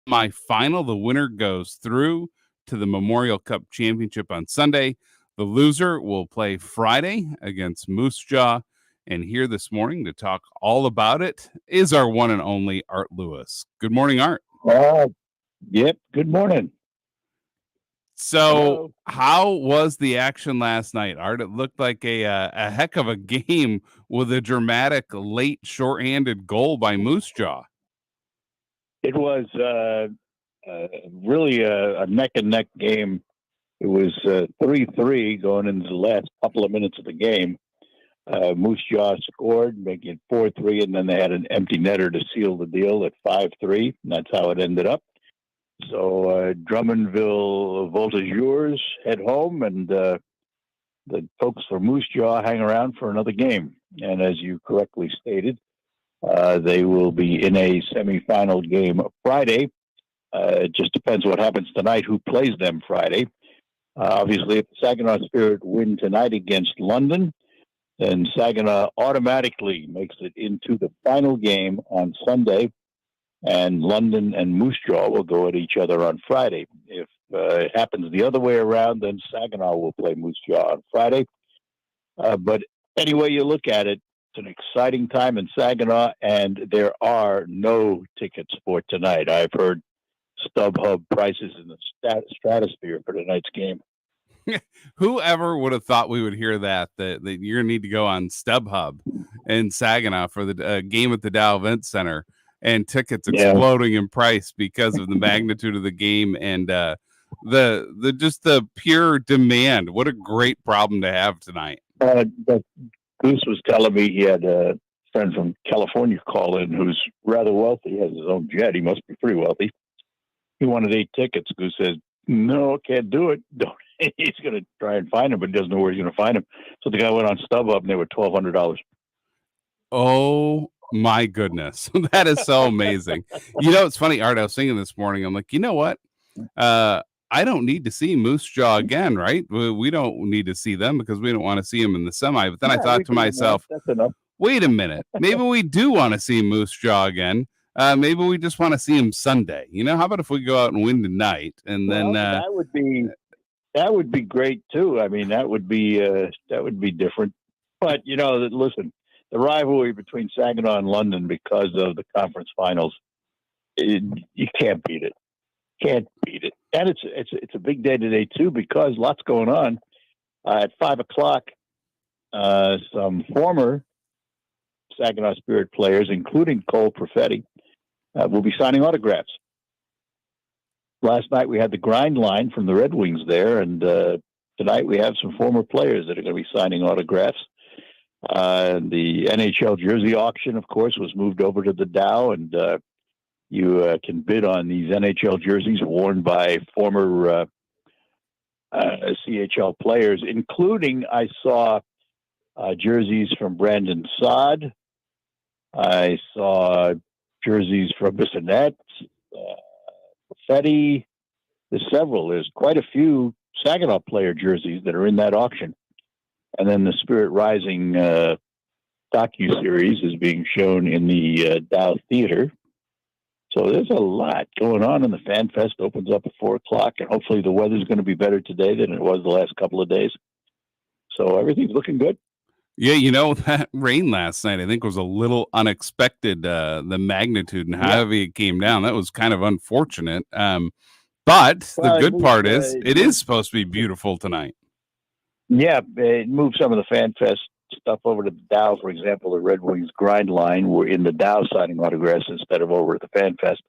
semifinal. The winner goes through to the Memorial Cup Championship on Sunday. The loser will play Friday against Moose Jaw. And here this morning to talk all about it is our one and only Art Lewis. Good morning, Art. Yep. Good morning. So, Hello. how was the action last night, Art? It looked like a heck of a game with a dramatic late shorthanded goal by Moose Jaw. It was really a neck and neck game. It was 3-3 going into the last couple of minutes of the game. Moose Jaw scored, making it 4-3, and then they had an empty netter to seal the deal at 5-3. And that's how it ended up. So Drummondville Voltigeurs head home, and the folks from Moose Jaw hang around for another game. And as you correctly stated, they will be in a semifinal game Friday. It just depends what happens tonight, who plays them Friday. Obviously, if the Saginaw Spirit win tonight against London, then Saginaw automatically makes it into the final game on Sunday, and London and Moose Jaw will go at each other on Friday. If it happens the other way around, then Saginaw will play Moose Jaw on Friday. But any way you look at it, it's an exciting time in Saginaw, and there are no tickets for tonight. I've heard StubHub prices in the stratosphere for tonight's game. Whoever would have thought we would hear that you're going to need to go on StubHub in Saginaw for the game at the Dow Event Center, and tickets exploding in price because of the magnitude of the game and the just the pure demand. What a great problem to have tonight. But Goose was telling me he had a friend from California call in who's rather wealthy. He has his own jet. He must be pretty wealthy. He wanted 8 tickets. Goose says, "No, can't do it." He's going to try and find him, but he doesn't know where he's going to find him. So the guy went on StubHub, and they were $1,200. Oh my goodness, that is so amazing. It's funny, Art. I was thinking this morning. I'm like, you know what? I don't need to see Moose Jaw again, right? We don't need to see them because we don't want to see them in the semi. But then I thought to myself, wait a minute, maybe we do want to see Moose Jaw again. Maybe we just want to see him Sunday. How about if we go out and win tonight, and then that would be great too. I mean, that would be different. But listen, the rivalry between Saginaw and London because of the conference finals, you can't beat it. Can't beat it. And it's a big day today too because lots going on. At 5:00, some former Saginaw Spirit players, including Cole Perfetti, will be signing autographs. Last night we had the grind line from the Red Wings there, and tonight we have some former players that are going to be signing autographs. The NHL jersey auction, of course, was moved over to the Dow, and you can bid on these NHL jerseys worn by former CHL players, including I saw jerseys from Brandon Saad. I saw jerseys from Bissonnette, Perfetti. There's several. There's quite a few Saginaw player jerseys that are in that auction. And then the Spirit Rising docu-series is being shown in the Dow Theater. So there's a lot going on, and the Fan Fest opens up at 4:00, and hopefully the weather's going to be better today than it was the last couple of days. So everything's looking good. Yeah, that rain last night, I think, was a little unexpected, the magnitude and how heavy it came down. That was kind of unfortunate. But the good part is it is supposed to be beautiful tonight. Yeah, it moved some of the Fan Fest stuff over to the Dow. For example, the Red Wings grind line were in the Dow signing autographs instead of over at the Fan Fest.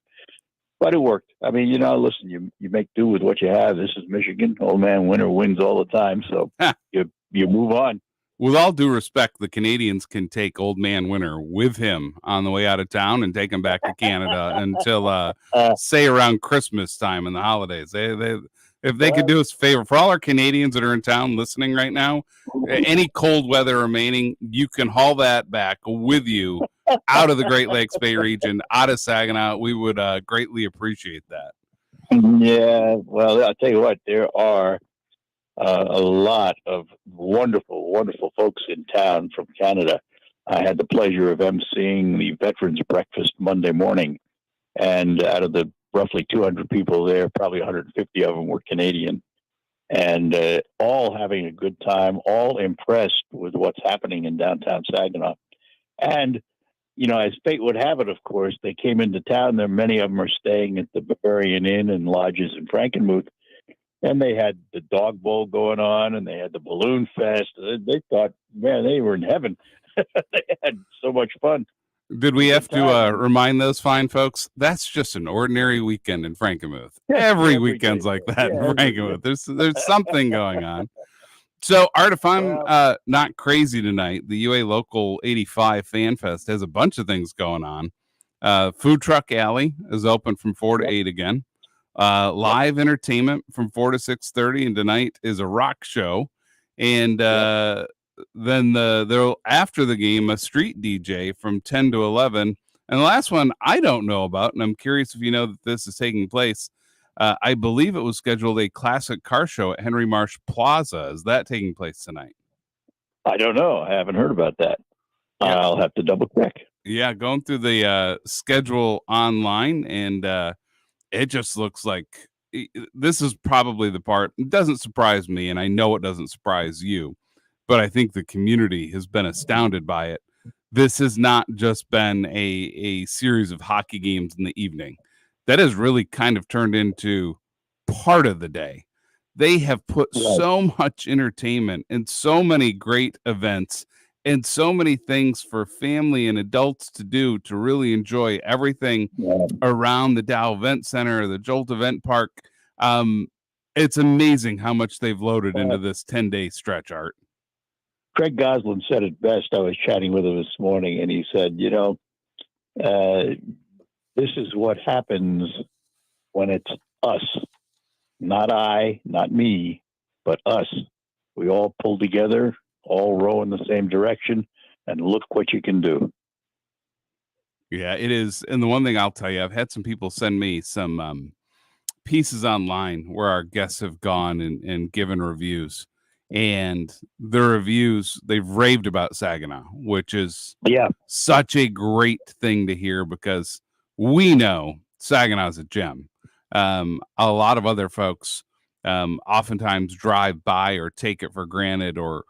But it worked. I mean, listen, you make do with what you have. This is Michigan. Old man winner wins all the time. So you move on. With all due respect, the Canadians can take old man winner with him on the way out of town and take him back to Canada until, say, around Christmas time and the holidays. If they could do us a favor, for all our Canadians that are in town listening right now, any cold weather remaining, you can haul that back with you out of the Great Lakes Bay region, out of Saginaw. We would greatly appreciate that. Yeah, well, I'll tell you what, there are a lot of wonderful, wonderful folks in town from Canada. I had the pleasure of emceeing the Veterans Breakfast Monday morning, and out of the roughly 200 people there. Probably 150 of them were Canadian, and all having a good time, all impressed with what's happening in downtown Saginaw. And, as fate would have it, of course, they came into town. There, many of them are staying at the Bavarian Inn and lodges in Frankenmuth. And they had the dog bowl going on, and they had the balloon fest. They thought, man, they were in heaven. They had so much fun. Did we have to remind those fine folks that's just an ordinary weekend in Frankenmuth? Every weekend's like that in Frankenmuth. There's something going on. So, Art, if I'm not crazy tonight, the UA Local 85 Fan Fest has a bunch of things going on. Food Truck Alley is open from 4 to 8 again. Live entertainment from 4 to 6:30, and tonight is a rock show. And then they'll after the game a street DJ from 10 to 11. And the last one I don't know about, and I'm curious if you know that this is taking place. I believe it was scheduled a classic car show at Henry Marsh Plaza. Is that taking place tonight? I don't know. I haven't heard about that. Yeah. I'll have to double check. Yeah, going through the schedule online, and it just looks like this is probably the part. It doesn't surprise me, and I know it doesn't surprise you, but I think the community has been astounded by it. This has not just been a series of hockey games in the evening. That has really kind of turned into part of the day. They have put so much entertainment and so many great events and so many things for family and adults to do to really enjoy everything around the Dow Event Center, the Jolt Event Park. It's amazing how much they've loaded into this 10-day stretch, Art. Craig Goslin said it best. I was chatting with him this morning, and he said, this is what happens when it's us, not I, not me, but us. We all pull together, all row in the same direction, and look what you can do. Yeah, it is. And the one thing I'll tell you, I've had some people send me some pieces online where our guests have gone and given reviews. And the reviews, they've raved about Saginaw, which is such a great thing to hear because we know Saginaw's a gem. A lot of other folks oftentimes drive by or take it for granted or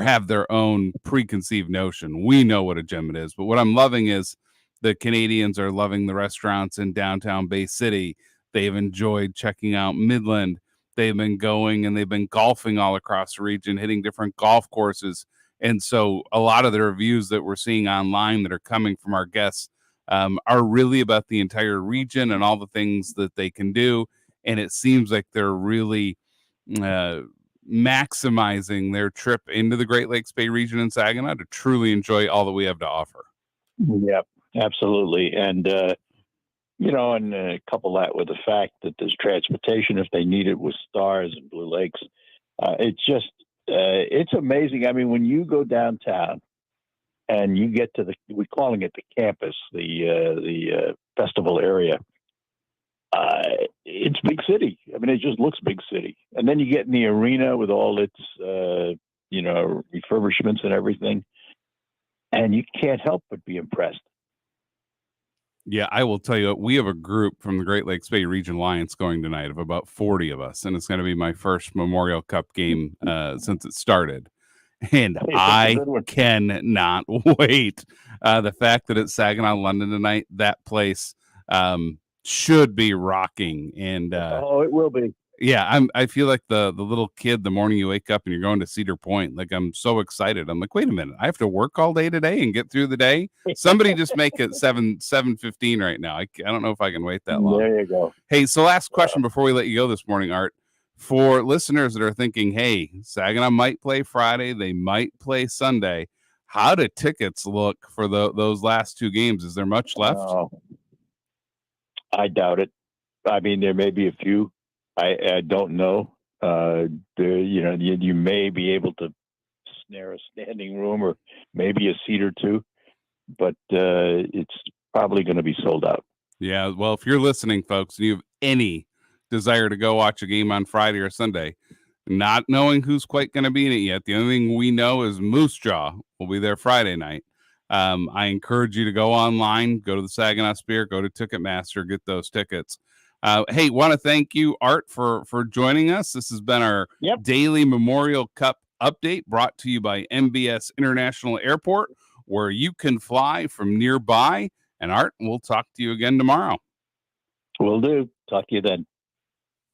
have their own preconceived notion. We know what a gem it is. But what I'm loving is the Canadians are loving the restaurants in downtown Bay City. They've enjoyed checking out Midland. They've been going and they've been golfing all across the region, hitting different golf courses. And so a lot of the reviews that we're seeing online that are coming from our guests are really about the entire region and all the things that they can do. And it seems like they're really maximizing their trip into the Great Lakes Bay region in Saginaw to truly enjoy all that we have to offer. Yep, absolutely. And, and couple that with the fact that there's transportation if they need it with Stars and Blue Lakes. It's just, it's amazing. I mean, when you go downtown and you get to we're calling it the campus, the festival area, it's big city. I mean, it just looks big city. And then you get in the arena with all its, refurbishments and everything, and you can't help but be impressed. Yeah, I will tell you, we have a group from the Great Lakes Bay Region Alliance going tonight of about 40 of us, and it's going to be my first Memorial Cup game since it started. And I cannot wait. The fact that it's Saginaw, London tonight, that place should be rocking. And it will be. Yeah, I feel like the little kid the morning you wake up and you're going to Cedar Point. Like, I'm so excited. I'm like, wait a minute, I have to work all day today and get through the day. Somebody just make it 7:15 right now. I don't know if I can wait that long. There you go. Hey, so last question before we let you go this morning, Art. For listeners that are thinking, hey, Saginaw might play Friday, they might play Sunday. How do tickets look for those last two games? Is there much left? I doubt it. I mean, there may be a few. I don't know. You may be able to snare a standing room or maybe a seat or two, but it's probably going to be sold out. Yeah, well, if you're listening, folks, and you have any desire to go watch a game on Friday or Sunday, not knowing who's quite going to be in it yet, the only thing we know is Moose Jaw will be there Friday night. I encourage you to go online, go to the Saginaw Spear, go to Ticketmaster, get those tickets. Hey, want to thank you, Art, for joining us. This has been our Yep. daily Memorial Cup update brought to you by MBS International Airport, where you can fly from nearby. And Art, we'll talk to you again tomorrow. Will do. Talk to you then.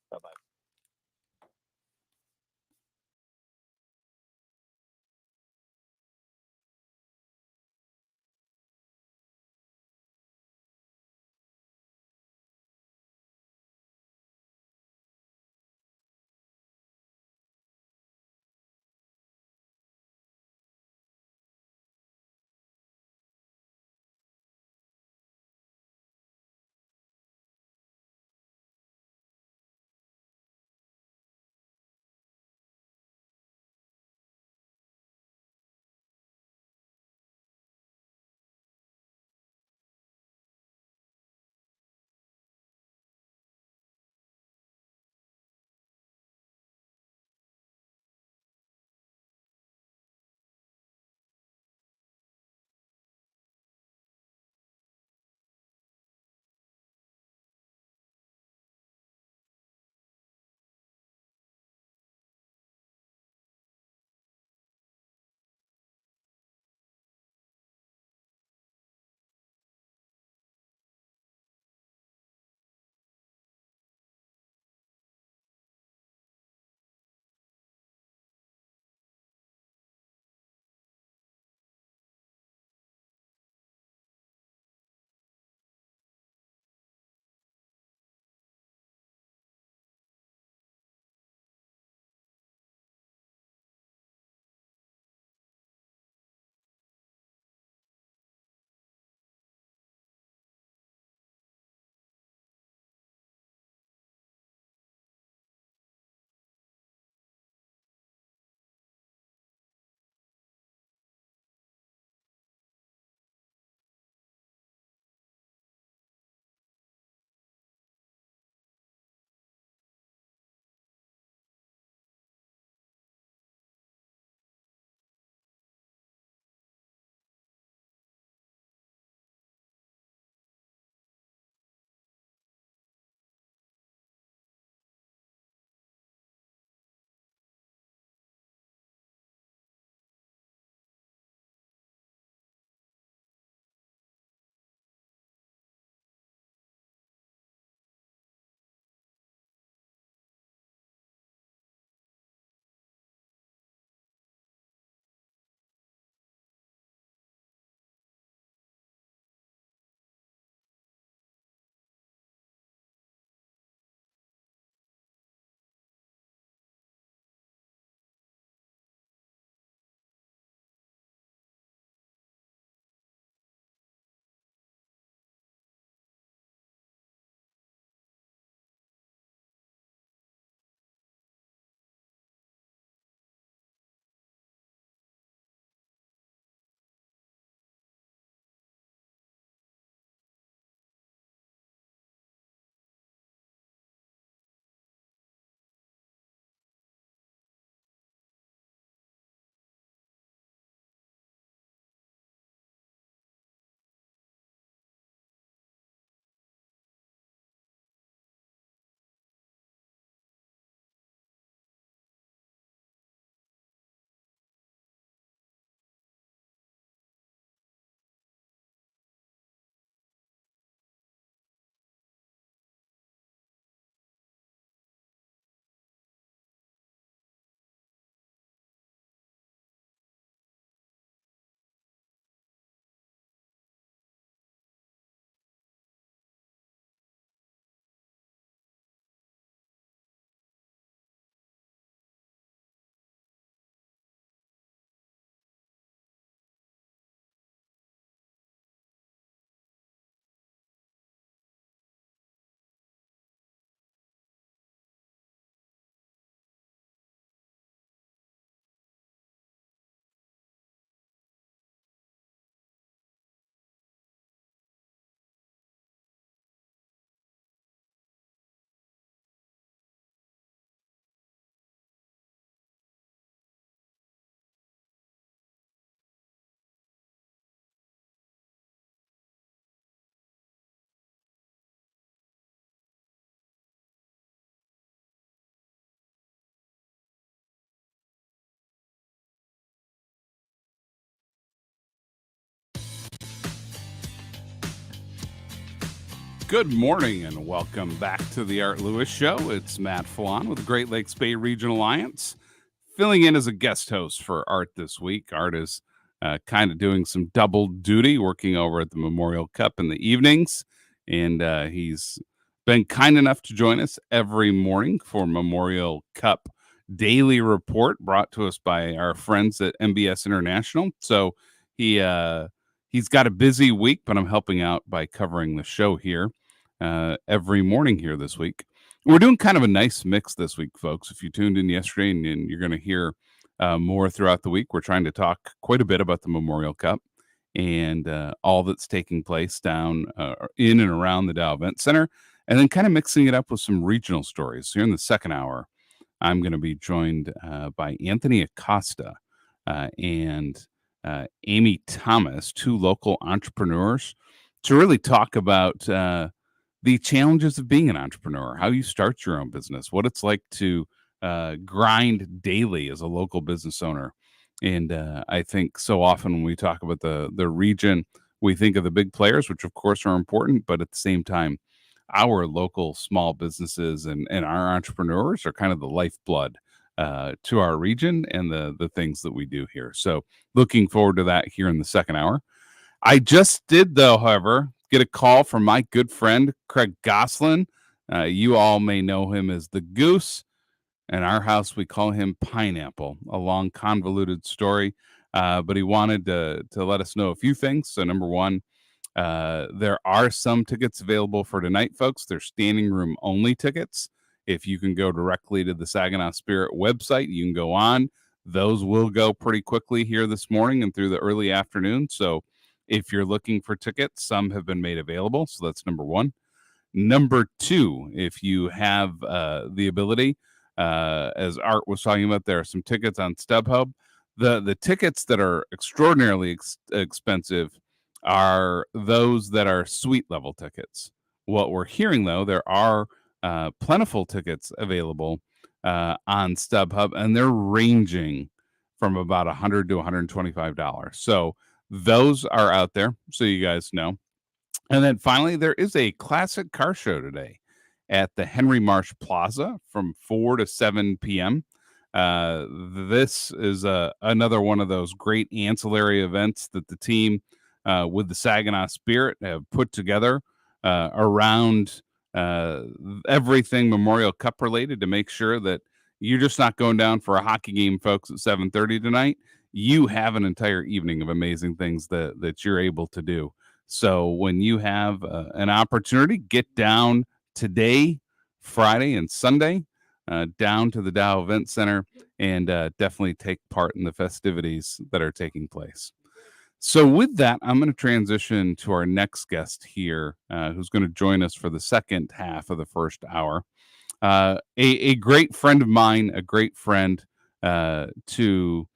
Bye-bye. Good morning and welcome back to the Art Lewis Show. It's Matt Felan with the Great Lakes Bay Regional Alliance, filling in as a guest host for Art this week. Art is kind of doing some double duty, working over at the Memorial Cup in the evenings, and he's been kind enough to join us every morning for Memorial Cup Daily Report, brought to us by our friends at MBS International. So he's got a busy week, but I'm helping out by covering the show here every morning here this week. We're doing kind of a nice mix this week, folks. If you tuned in yesterday, and you're going to hear more throughout the week, we're trying to talk quite a bit about the Memorial Cup and all that's taking place down in and around the Dow Event Center, and then kind of mixing it up with some regional stories. Here in the second hour, I'm going to be joined by Anthony Acosta and Amy Thomas, two local entrepreneurs, to really talk about the challenges of being an entrepreneur, how you start your own business, what it's like to grind daily as a local business owner. And I think so often when we talk about the region, we think of the big players, which of course are important, but at the same time, our local small businesses and our entrepreneurs are kind of the lifeblood to our region and the things that we do here. So looking forward to that here in the second hour. I just did, though, however, get a call from my good friend, Craig Goslin. You all may know him as the Goose. In our house, we call him Pineapple, a long, convoluted story. But he wanted to let us know a few things. So number one, there are some tickets available for tonight, folks. They're standing room only tickets. If you can go directly to the Saginaw Spirit website, you can go on. Those will go pretty quickly here this morning and through the early afternoon. So if you're looking for tickets, some have been made available. So that's number one. Number two, if you have the ability, as Art was talking about, there are some tickets on StubHub. The tickets that are extraordinarily expensive are those that are suite level tickets. What we're hearing, though, there are plentiful tickets available on StubHub, and they're ranging from about $100 to $125. So those are out there, so you guys know. And then finally, there is a classic car show today at the Henry Marsh Plaza from 4 to 7 p.m. This is another one of those great ancillary events that the team with the Saginaw Spirit have put together around everything Memorial Cup related to make sure that you're just not going down for a hockey game, folks, at 7:30 tonight. You have an entire evening of amazing things that you're able to do. So when you have an opportunity, get down today, Friday, and Sunday down to the Dow Event Center and definitely take part in the festivities that are taking place. So with that, I'm going to transition to our next guest here, who's going to join us for the second half of the first hour. A great friend of mine, a great friend to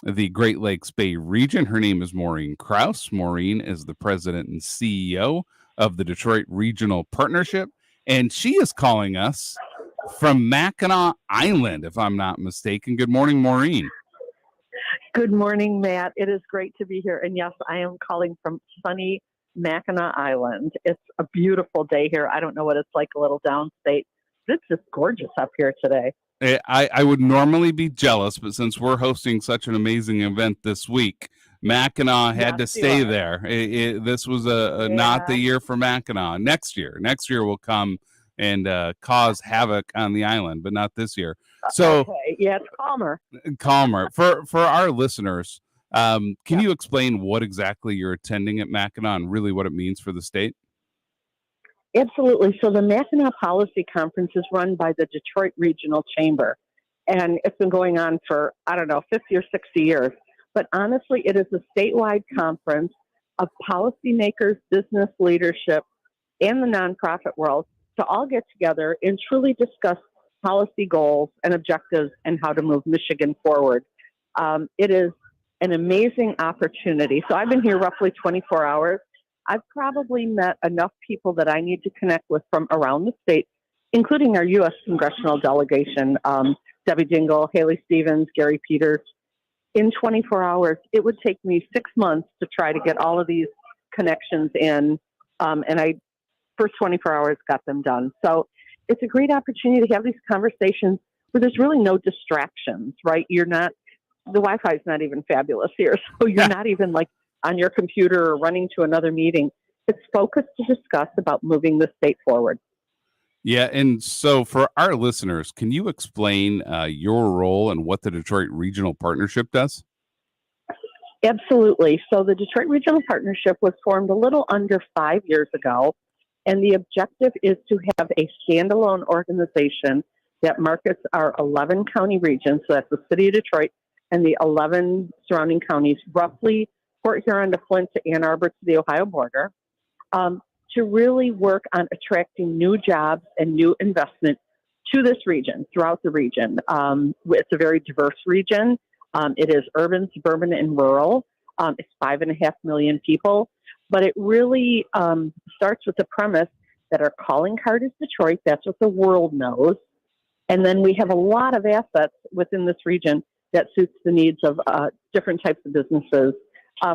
the Great Lakes Bay region. Her name is Maureen Krause. Maureen is the president and CEO of the Detroit Regional Partnership, and she is calling us from Mackinac Island, if I'm not mistaken. Good morning, Maureen. Good morning, Matt. It is great to be here. And yes, I am calling from sunny Mackinac Island. It's a beautiful day here. I don't know what it's like a little downstate, but it's just gorgeous up here today. I would normally be jealous, but since we're hosting such an amazing event this week, Mackinac had to stay there. This was not the year for Mackinac. Next year will come and cause havoc on the island, but not this year. So yeah, it's calmer. For our listeners. Can you explain what exactly you're attending at Mackinac and really what it means for the state? Absolutely. So the Mackinac Policy Conference is run by the Detroit Regional Chamber, and it's been going on for, 50 or 60 years. But honestly, it is a statewide conference of policymakers, business leadership, and the nonprofit world to all get together and truly discuss policy goals and objectives and how to move Michigan forward. It is an amazing opportunity. So I've been here roughly 24 hours. I've probably met enough people that I need to connect with from around the state, including our U.S. congressional delegation, Debbie Dingell, Haley Stevens, Gary Peters. In 24 hours, it would take me 6 months to try to get all of these connections in. And first 24 hours got them done. So it's a great opportunity to have these conversations where there's really no distractions, right? The Wi-Fi is not even fabulous here. So you're not even like on your computer or running to another meeting. It's focused to discuss about moving the state forward. Yeah, and so for our listeners, can you explain your role and what the Detroit Regional Partnership does? Absolutely. So the Detroit Regional Partnership was formed a little under 5 years ago, and the objective is to have a standalone organization that markets our 11 county regions, so that's the city of Detroit and the 11 surrounding counties, roughly Port Huron to Flint to Ann Arbor to the Ohio border, to really work on attracting new jobs and new investment to this region, throughout the region. It's a very diverse region. It is urban, suburban, and rural. It's 5.5 million people, but it really starts with the premise that our calling card is Detroit. That's what the world knows. And then we have a lot of assets within this region that suits the needs of different types of businesses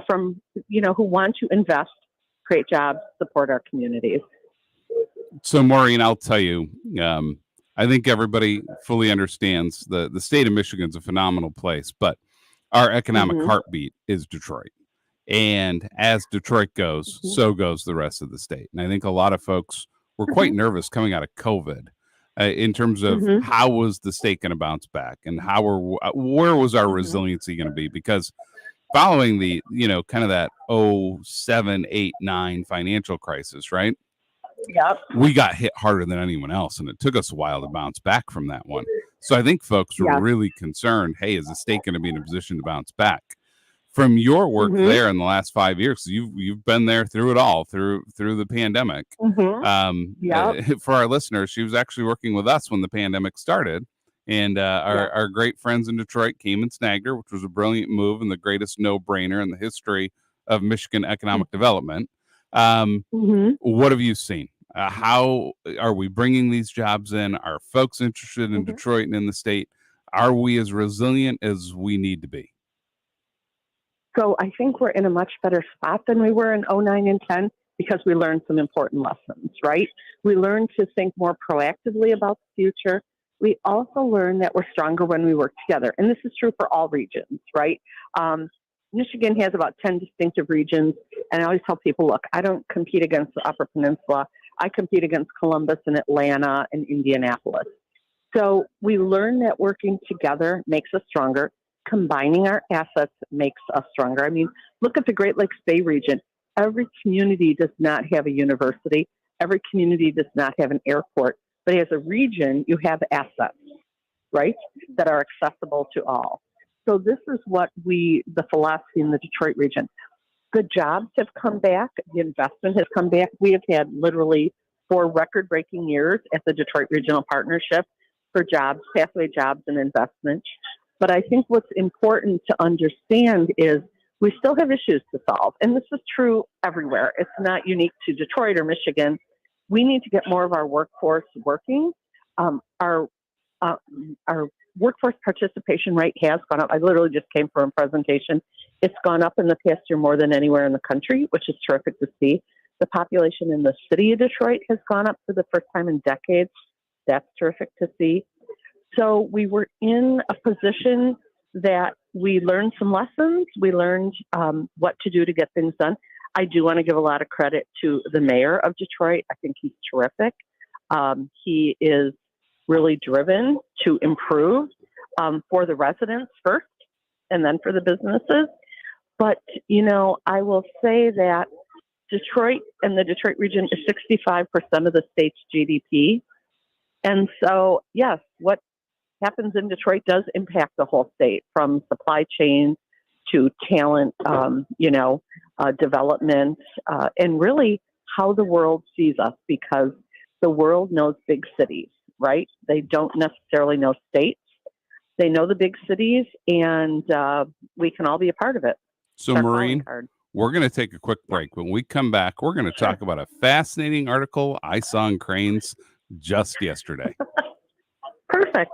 from, who want to invest, create jobs, support our communities. So, Maureen, I'll tell you, I think everybody fully understands the state of Michigan's a phenomenal place, but our economic heartbeat is Detroit. And as Detroit goes, so goes the rest of the state. And I think a lot of folks were quite nervous coming out of COVID in terms of how was the state going to bounce back and where was our resiliency going to be? Because following the, kind of that 07, 8, 9 financial crisis, right? Yep. We got hit harder than anyone else, and it took us a while to bounce back from that one. So I think folks were really concerned, hey, is the state going to be in a position to bounce back? From your work there in the last 5 years, you've been there through it all, through the pandemic. For our listeners, she was actually working with us when the pandemic started, and our great friends in Detroit came and snagged her, which was a brilliant move and the greatest no-brainer in the history of Michigan economic development. What have you seen? How are we bringing these jobs in? Are folks interested in Detroit and in the state? Are we as resilient as we need to be? So I think we're in a much better spot than we were in 09 and 10 because we learned some important lessons, right? We learned to think more proactively about the future. We also learned that we're stronger when we work together. And this is true for all regions, right? Michigan has about 10 distinctive regions. And I always tell people, look, I don't compete against the Upper Peninsula. I compete against Columbus and Atlanta and Indianapolis. So we learn that working together makes us stronger. Combining our assets makes us stronger. I mean, look at the Great Lakes Bay region. Every community does not have a university. Every community does not have an airport. But as a region, you have assets, right, that are accessible to all. So this is what the philosophy in the Detroit region. The jobs have come back. The investment has come back. We have had literally 4 record-breaking years at the Detroit Regional Partnership for jobs, pathway jobs, and investment. But I think what's important to understand is we still have issues to solve. And this is true everywhere. It's not unique to Detroit or Michigan. We need to get more of our workforce working. Our workforce participation rate has gone up. I literally just came from a presentation. It's gone up in the past year more than anywhere in the country, which is terrific to see. The population in the city of Detroit has gone up for the first time in decades. That's terrific to see. So we were in a position that we learned some lessons. We learned what to do to get things done. I do want to give a lot of credit to the mayor of Detroit. I think he's terrific. He is really driven to improve for the residents first and then for the businesses. But, I will say that Detroit and the Detroit region is 65% of the state's GDP. And so, yes, what happens in Detroit does impact the whole state, from supply chain to talent, development, and really how the world sees us, because the world knows big cities, right? They don't necessarily know states. They know the big cities, and we can all be a part of it. So, Maureen, we're going to take a quick break. When we come back, we're going to talk about a fascinating article I saw in Cranes just yesterday. Perfect.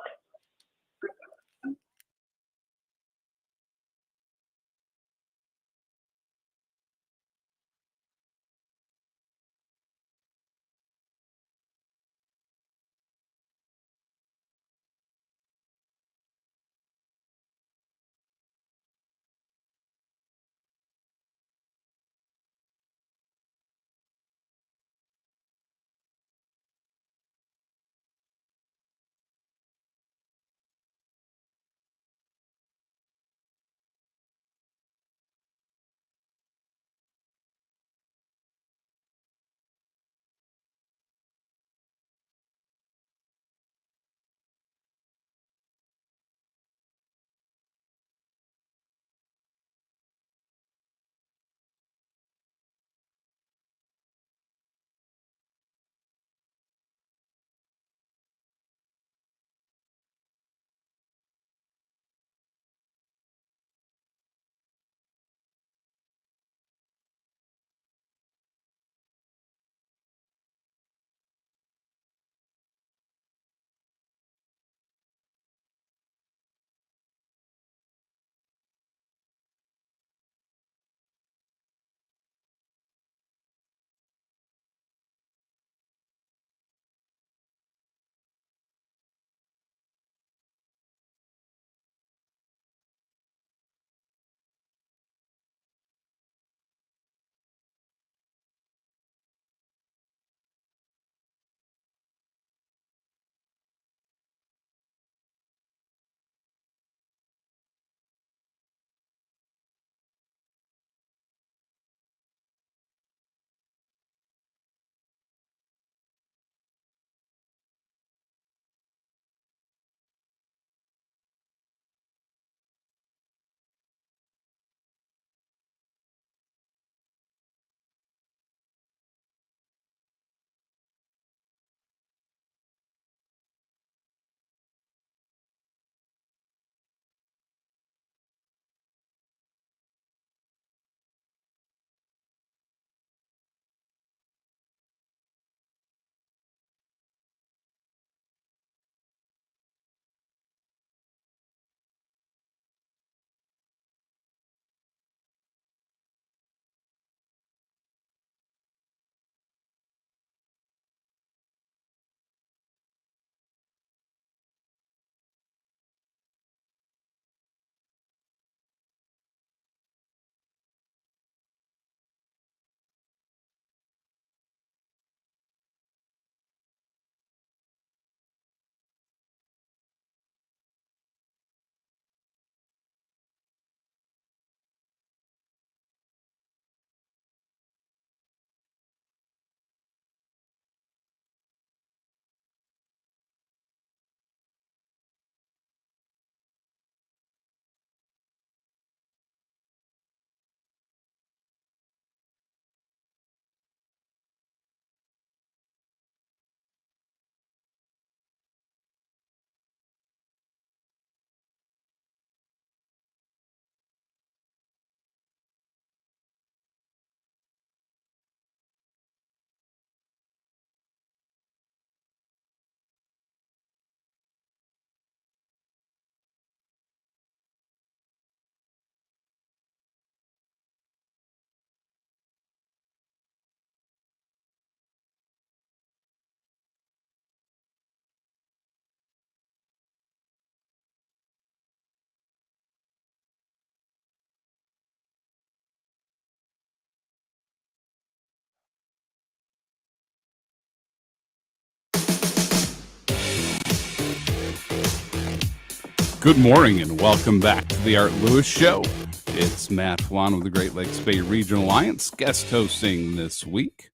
Good morning and welcome back to the Art Lewis Show. It's Matt Felan with the Great Lakes Bay Regional Alliance, guest hosting this week.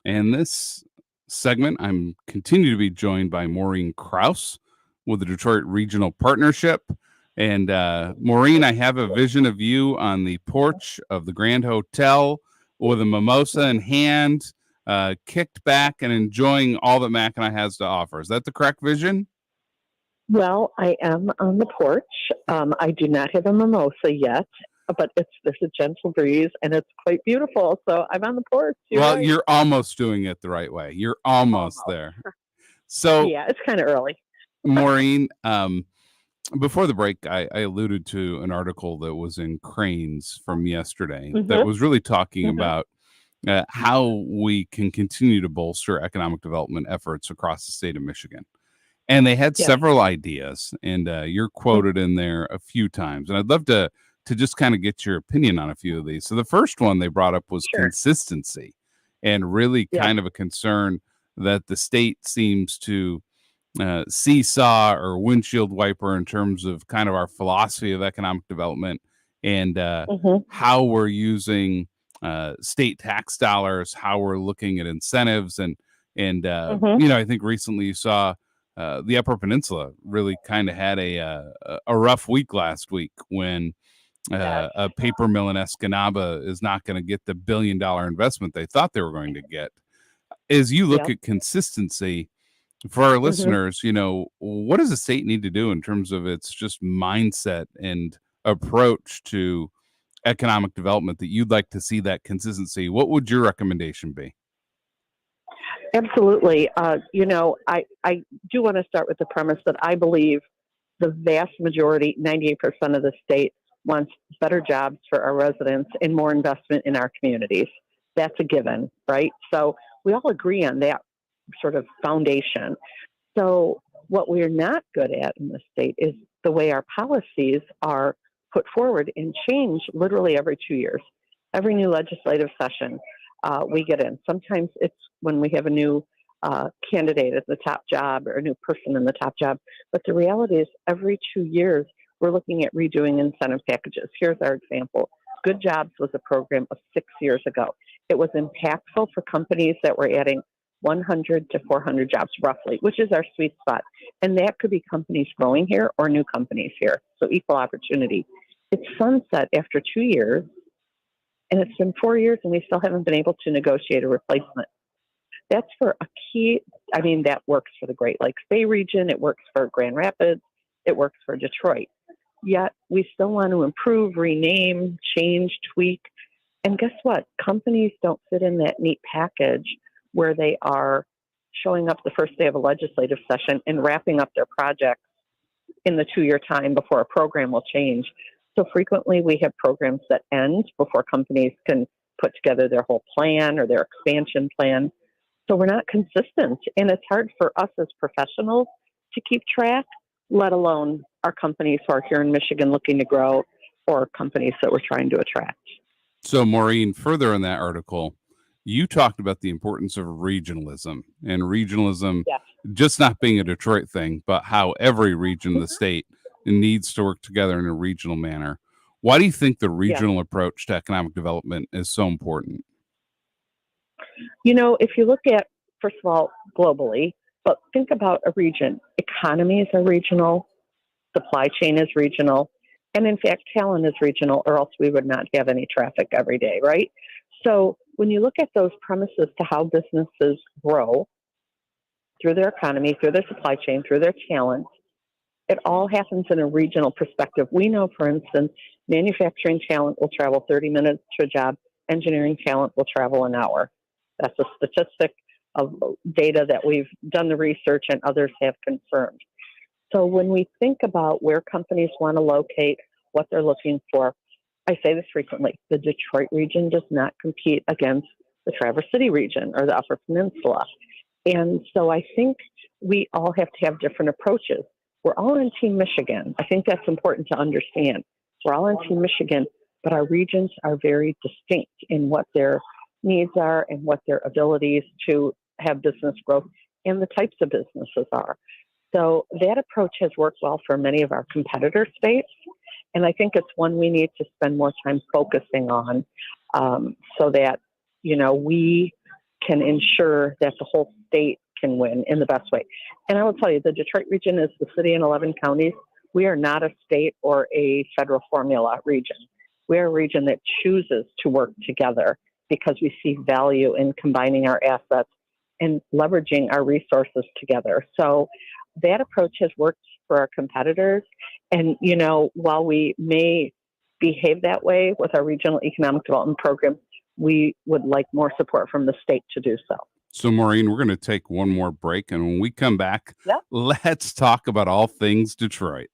And this segment, I'm continue to be joined by Maureen Krause with the Detroit Regional Partnership. And Maureen, I have a vision of you on the porch of the Grand Hotel with a mimosa in hand, kicked back and enjoying all that Mackinac has to offer. Is that the correct vision? Well, I am on the porch. I do not have a mimosa yet, but there's a gentle breeze and it's quite beautiful. So I'm on the porch. You're almost doing it the right way. You're almost there. So yeah, it's kind of early. Maureen, before the break, I alluded to an article that was in Cranes from yesterday that was really talking about how we can continue to bolster economic development efforts across the state of Michigan. And they had several ideas, and you're quoted in there a few times. And I'd love to just kind of get your opinion on a few of these. So the first one they brought up was consistency, and really kind of a concern that the state seems to seesaw or windshield wiper in terms of kind of our philosophy of economic development and how we're using state tax dollars, how we're looking at incentives, and I think recently you saw the Upper Peninsula really kind of had a rough week last week when a paper mill in Escanaba is not going to get the $1 billion investment they thought they were going to get. As you look at consistency for our listeners, what does the state need to do in terms of its just mindset and approach to economic development that you'd like to see that consistency? What would your recommendation be? Absolutely. I do want to start with the premise that I believe the vast majority, 98% of the state, wants better jobs for our residents and more investment in our communities. That's a given, right? So we all agree on that sort of foundation. So what we're not good at in the state is the way our policies are put forward and change literally every 2 years. Every new legislative session, we get in. Sometimes it's when we have a new candidate at the top job or a new person in the top job. But the reality is every 2 years, we're looking at redoing incentive packages. Here's our example. Good Jobs was a program of 6 years ago. It was impactful for companies that were adding 100 to 400 jobs roughly, which is our sweet spot. And that could be companies growing here or new companies here. So equal opportunity. It's sunset after 2 years. And it's been 4 years and we still haven't been able to negotiate a replacement. That's for a key, that works for the Great Lakes Bay region. It works for Grand Rapids. It works for Detroit. Yet we still want to improve, rename, change, tweak. And guess what? Companies don't fit in that neat package where they are showing up the first day of a legislative session and wrapping up their projects in the 2 year time before a program will change. So frequently we have programs that end before companies can put together their whole plan or their expansion plan. So we're not consistent, and it's hard for us as professionals to keep track, let alone our companies who are here in Michigan looking to grow or companies that we're trying to attract. So Maureen, further in that article, you talked about the importance of regionalism and regionalism just not being a Detroit thing, but how every region of the state needs to work together in a regional manner. Why do you think the regional approach to economic development is so important? If you look at, first of all, globally, but think about a region. Economies are regional, supply chain is regional, and in fact, talent is regional, or else we would not have any traffic every day, right? So when you look at those premises to how businesses grow through their economy, through their supply chain, through their talent, it all happens in a regional perspective. We know, for instance, manufacturing talent will travel 30 minutes to a job. Engineering talent will travel an hour. That's a statistic of data that we've done the research and others have confirmed. So when we think about where companies want to locate, what they're looking for, I say this frequently, the Detroit region does not compete against the Traverse City region or the Upper Peninsula. And so I think we all have to have different approaches. We're all in Team Michigan. I think that's important to understand. We're all in Team Michigan, but our regions are very distinct in what their needs are and what their abilities to have business growth and the types of businesses are. So that approach has worked well for many of our competitor states. And I think it's one we need to spend more time focusing on, so that, we can ensure that the whole state can win in the best way. And I will tell you, the Detroit region is the city in 11 counties. We are not a state or a federal formula region. We're a region that chooses to work together because we see value in combining our assets and leveraging our resources together. So that approach has worked for our competitors. And, while we may behave that way with our regional economic development program, we would like more support from the state to do so. So, Maureen, we're going to take one more break. And when we come back, Yep. Let's talk about all things Detroit.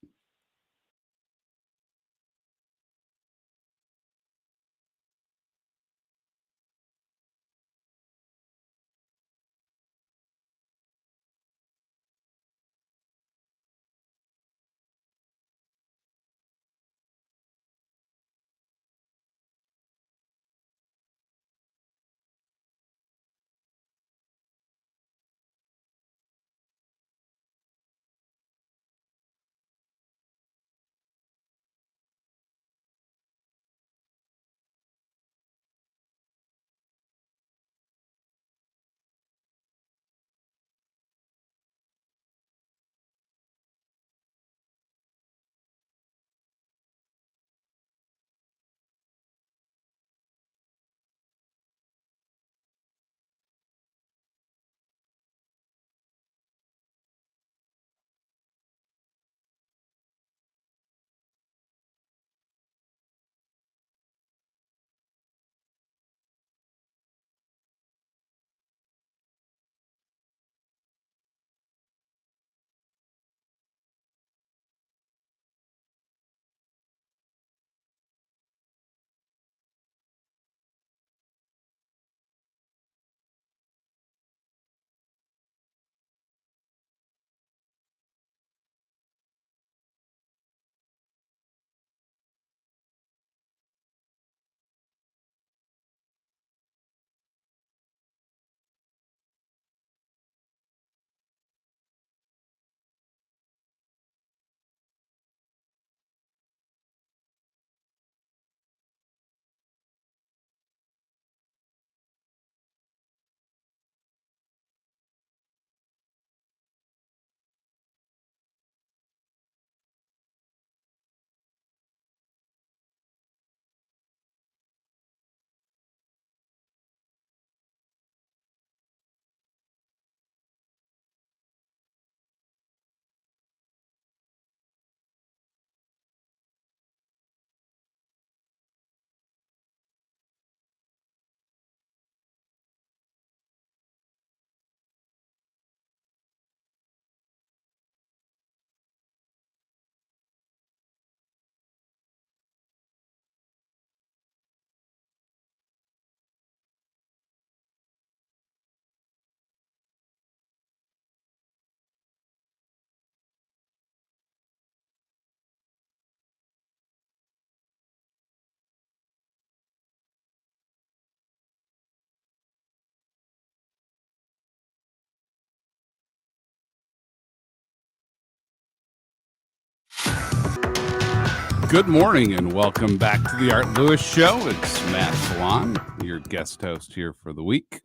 Good morning and welcome back to the Art Lewis Show. It's Matt Felan, your guest host here for the week.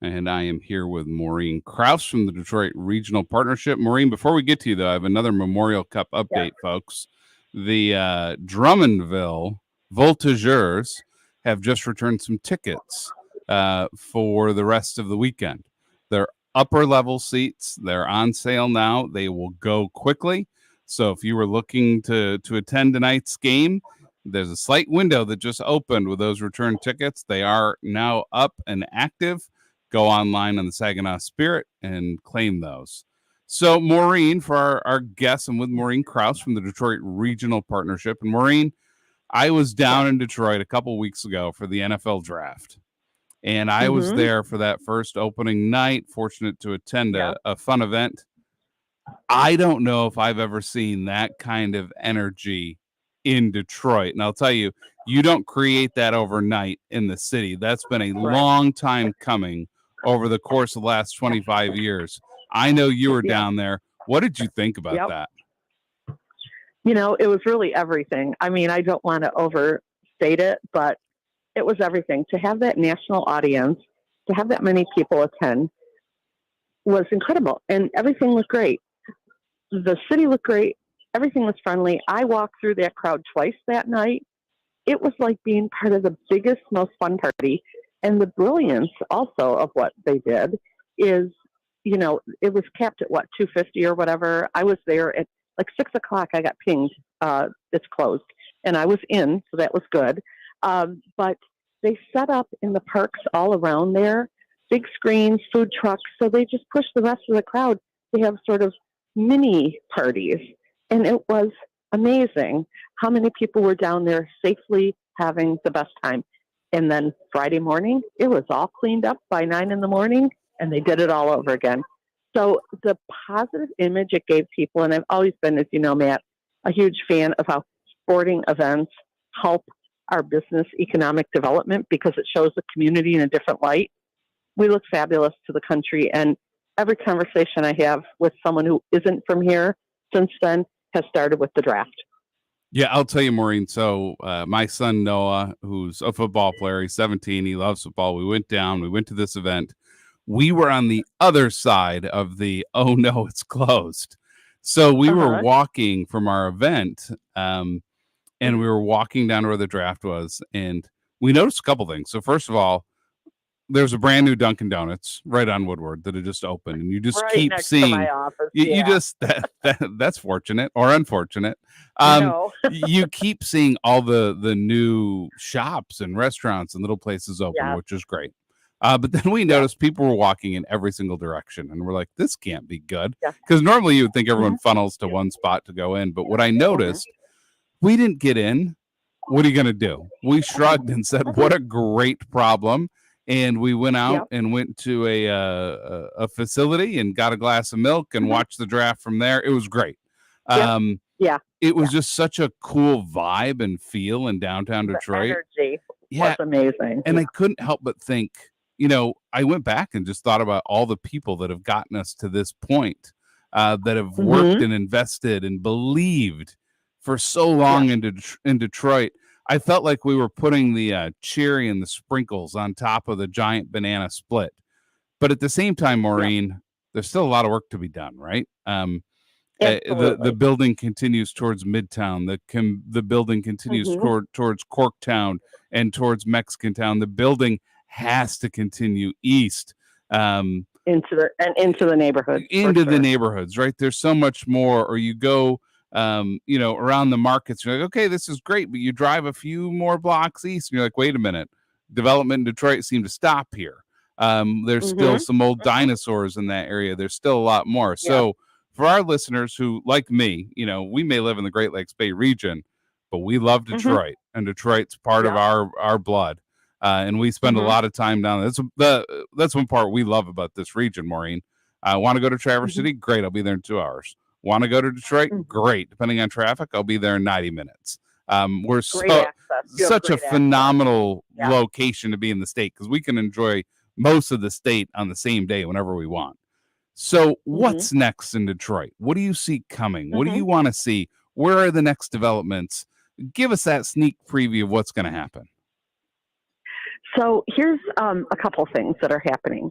And I am here with Maureen Krause from the Detroit Regional Partnership. Maureen, before we get to you, though, I have another Memorial Cup update, folks. The Drummondville Voltigeurs have just returned some tickets for the rest of the weekend. They're upper level seats. They're on sale now. They will go quickly. So if you were looking to attend tonight's game, there's a slight window that just opened with those return tickets. They are now up and active. Go online on the Saginaw Spirit and claim those. So Maureen, for our guests, I'm with Maureen Krause from the Detroit Regional Partnership. And Maureen, I was down in Detroit a couple weeks ago for the NFL draft. And I was there for that first opening night, fortunate to attend a fun event. I don't know if I've ever seen that kind of energy in Detroit. And I'll tell you, you don't create that overnight in the city. That's been a long time coming over the course of the last 25 years. I know you were down there. What did you think about Yep. that? It was really everything. I mean, I don't want to overstate it, but it was everything. To have that national audience, to have that many people attend was incredible. And everything was great. The city looked great. Everything was friendly. I walked through that crowd twice that night. It was like being part of the biggest, most fun party. And the brilliance also of what they did is, it was capped at 250 or whatever. I was there at like 6 o'clock. I got pinged. It's closed. And I was in, so that was good. But they set up in the parks all around there, big screens, food trucks. So they just pushed the rest of the crowd to have sort of mini parties. And it was amazing how many people were down there safely having the best time. And then Friday morning, it was all cleaned up by 9 a.m, and they did it all over again. So the positive image it gave people, and I've always been, as you know, Matt, a huge fan of how sporting events help our business economic development because it shows the community in a different light. We look fabulous to the country. And every conversation I have with someone who isn't from here since then has started with the draft. Yeah, I'll tell you, Maureen. So my son Noah, who's a football player, he's 17. He loves football. We went to this event. We were on the other side of the, oh no, it's closed. So we were walking from our event, and we were walking down to where the draft was, and we noticed a couple things. So first of all, there's a brand new Dunkin' Donuts right on Woodward that had just opened, and you just keep seeing. You just that's fortunate or unfortunate. No. You keep seeing all the new shops and restaurants and little places open, which is great. But then we noticed people were walking in every single direction, and we're like, this can't be good. Because normally you would think everyone funnels to one spot to go in. But what I noticed, we didn't get in. What are you going to do? We shrugged and said, what a great problem. And we went out and went to a facility and got a glass of milk and watched the draft from there. It was great. It was just such a cool vibe and feel in downtown Detroit. The energy was amazing. And I couldn't help but think, I went back and just thought about all the people that have gotten us to this point, that have worked and invested and believed for so long in Detroit. I felt like we were putting the cherry and the sprinkles on top of the giant banana split. But at the same time, Maureen, there's still a lot of work to be done, right? The building continues towards Midtown. The building continues towards Corktown and towards Mexican Town. The building has to continue east. Into the neighborhoods. The neighborhoods, right? There's so much more. Or you go around the markets, you're like, okay, this is great, but you drive a few more blocks east and you're like, wait a minute, development in Detroit seemed to stop here. There's still some old dinosaurs in that area. There's still a lot more. So for our listeners who, like me, we may live in the Great Lakes Bay region, but we love Detroit, and Detroit's part of our blood. And we spend a lot of time down there. That's one part we love about this region, Maureen. I want to go to Traverse City? Great, I'll be there in 2 hours. Want to go to Detroit? Great. Depending on traffic, I'll be there in 90 minutes. We're such a phenomenal location to be in the state because we can enjoy most of the state on the same day whenever we want. So what's next in Detroit? What do you see coming? What do you want to see? Where are the next developments? Give us that sneak preview of what's going to happen. So here's a couple things that are happening.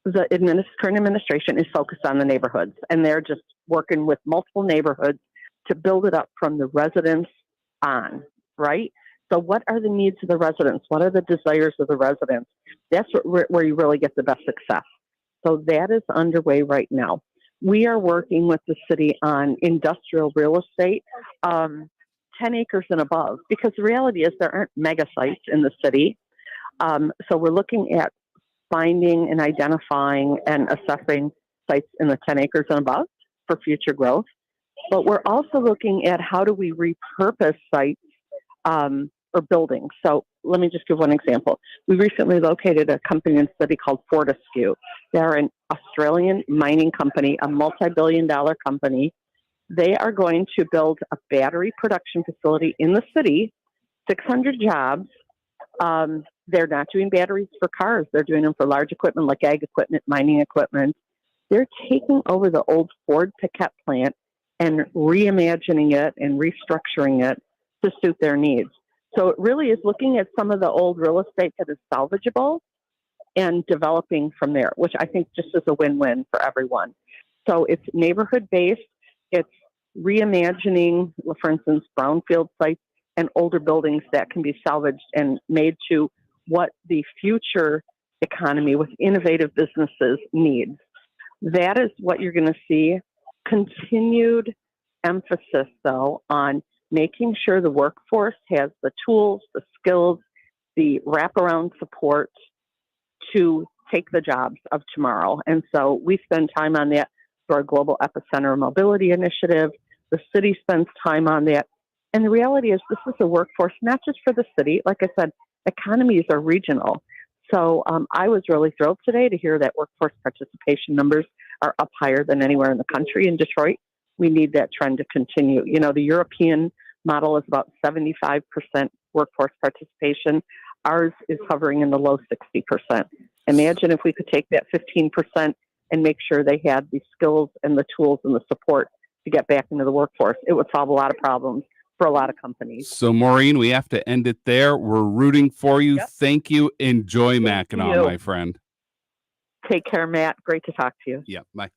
The current administration is focused on the neighborhoods, and they're just working with multiple neighborhoods to build it up from the residents on, right? So what are the needs of the residents? What are the desires of the residents? That's where you really get the best success. So that is underway right now. We are working with the city on industrial real estate, 10 acres and above, because the reality is there aren't mega sites in the city. So we're looking at finding and identifying and assessing sites in the 10 acres and above for future growth. But we're also looking at how do we repurpose sites or buildings. So let me just give one example. We recently located a company in the city called Fortescue. They're an Australian mining company, a multi-billion-dollar company. They are going to build a battery production facility in the city, 600 jobs. They're not doing batteries for cars. They're doing them for large equipment like ag equipment, mining equipment. They're taking over the old Ford pickup plant and reimagining it and restructuring it to suit their needs. So it really is looking at some of the old real estate that is salvageable and developing from there, which I think just is a win-win for everyone. So it's neighborhood based. It's reimagining, for instance, brownfield sites and older buildings that can be salvaged and made to what the future economy with innovative businesses needs. That is what you're going to see. Continued emphasis, though, on making sure the workforce has the tools, the skills, the wraparound support to take the jobs of tomorrow. And so we spend time on that through our Global Epicenter Mobility Initiative. The city spends time on that. And the reality is, this is a workforce not just for the city. Like I said, economies are regional. So I was really thrilled today to hear that workforce participation numbers are up higher than anywhere in the country in Detroit. We need that trend to continue. You know, the European model is about 75% workforce participation. Ours is hovering in the low 60%. Imagine if we could take that 15% and make sure they had the skills and the tools and the support to get back into the workforce. It would solve a lot of problems for a lot of companies. So, Maureen, we have to end it there. We're rooting for you. Yep. Thank you. Enjoy Thank Mackinac, you. my friend. Take care, Matt. Great to talk to you. Yeah, bye.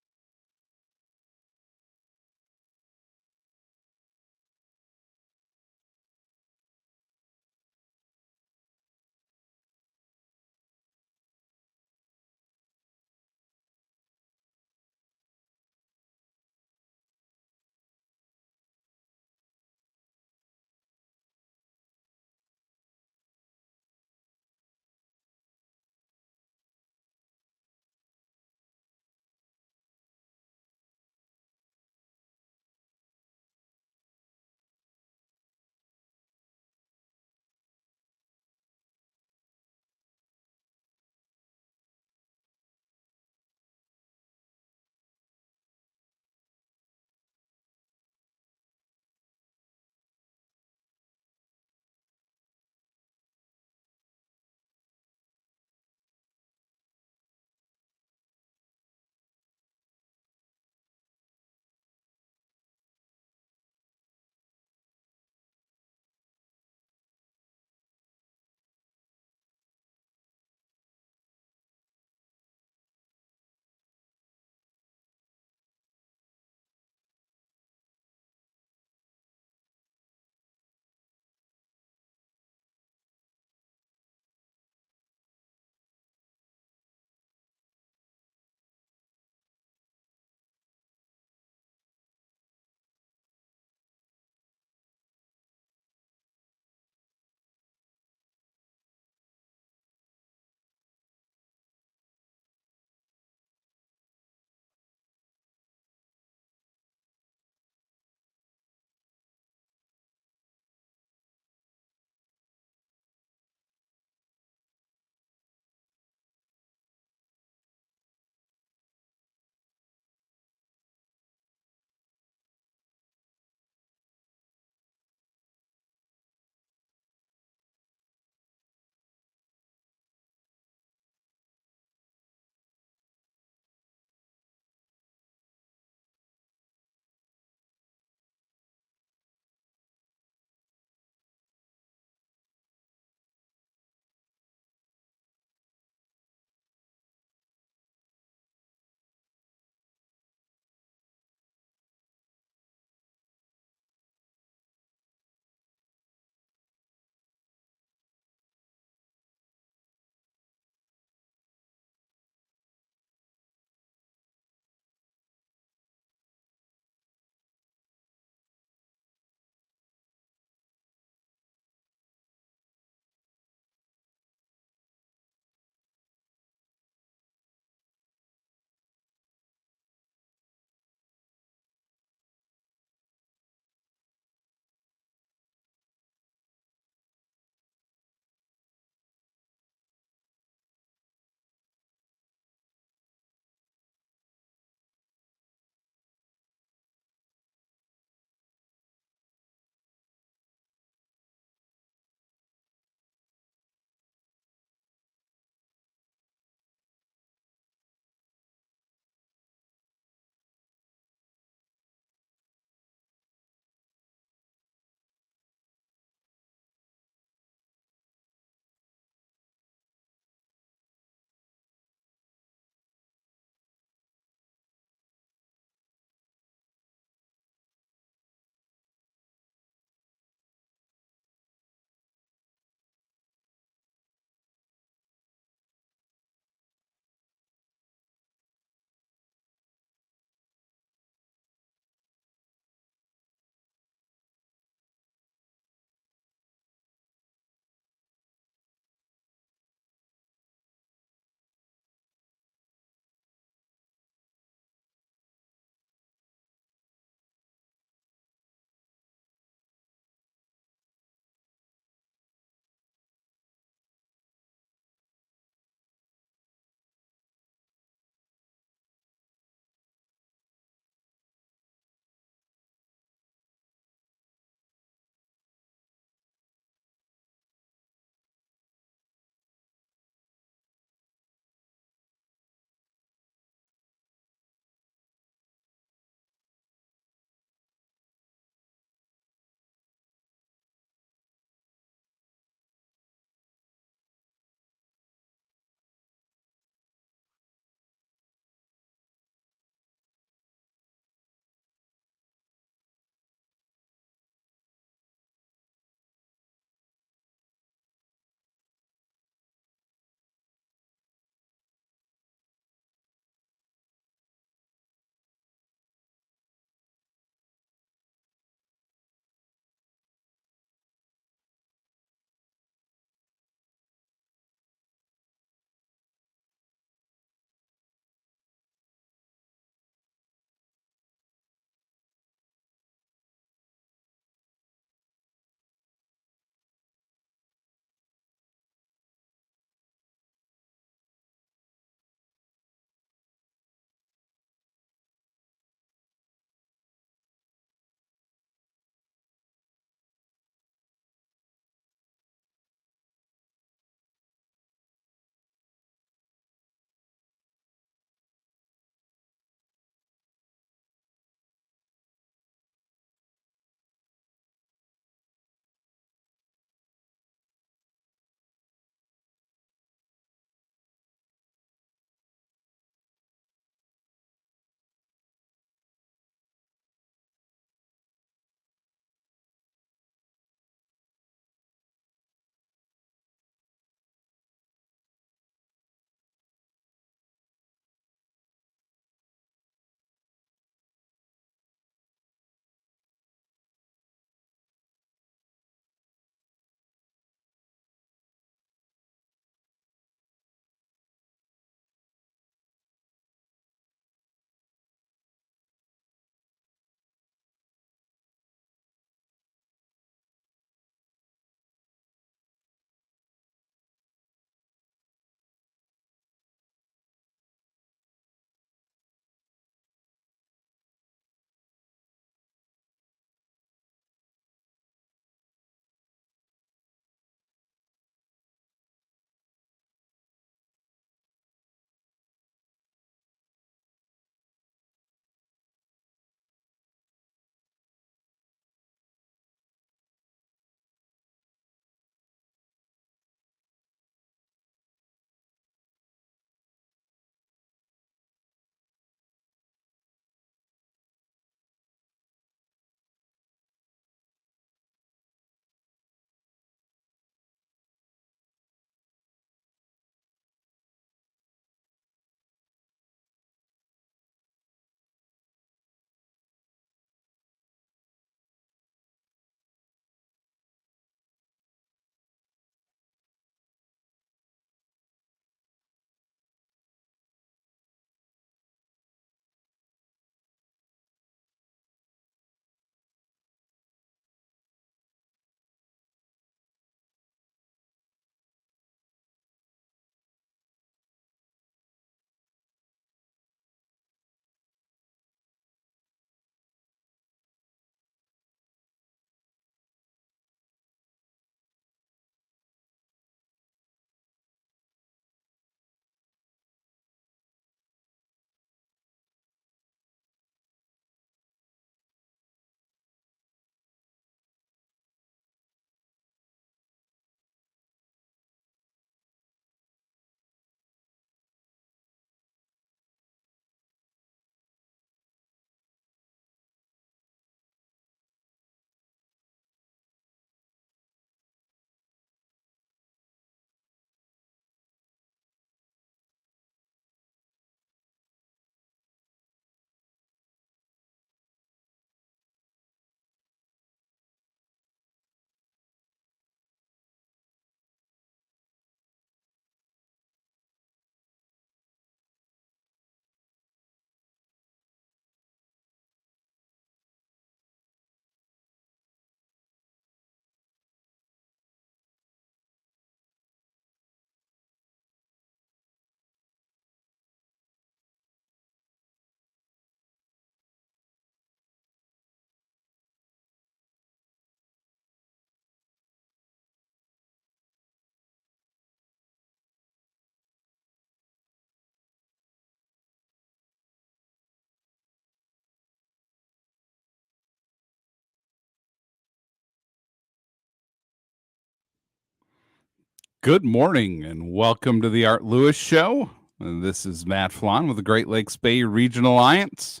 Good morning and welcome to the Art Lewis Show. This is Matt Felan with the Great Lakes Bay Regional Alliance.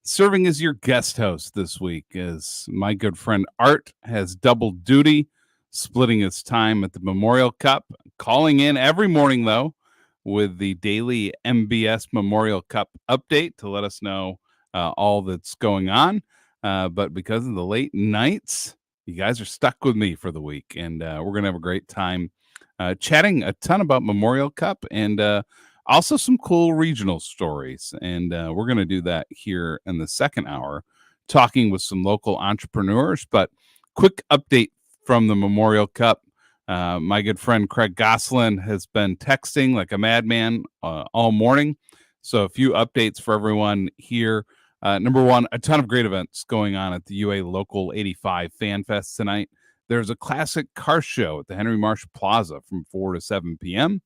Serving as your guest host this week as my good friend Art has double duty, splitting his time at the Memorial Cup, calling in every morning, though, with the daily MBS Memorial Cup update to let us know all that's going on. But because of the late nights, you guys are stuck with me for the week, and we're going to have a great time chatting a ton about Memorial Cup and also some cool regional stories. And we're going to do that here in the second hour, talking with some local entrepreneurs. But quick update from the Memorial Cup. My good friend Craig Goslin has been texting like a madman all morning. So a few updates for everyone here. Number one, a ton of great events going on at the UA Local 85 Fan Fest tonight. There's a classic car show at the Henry Marsh Plaza from 4 to 7 p.m.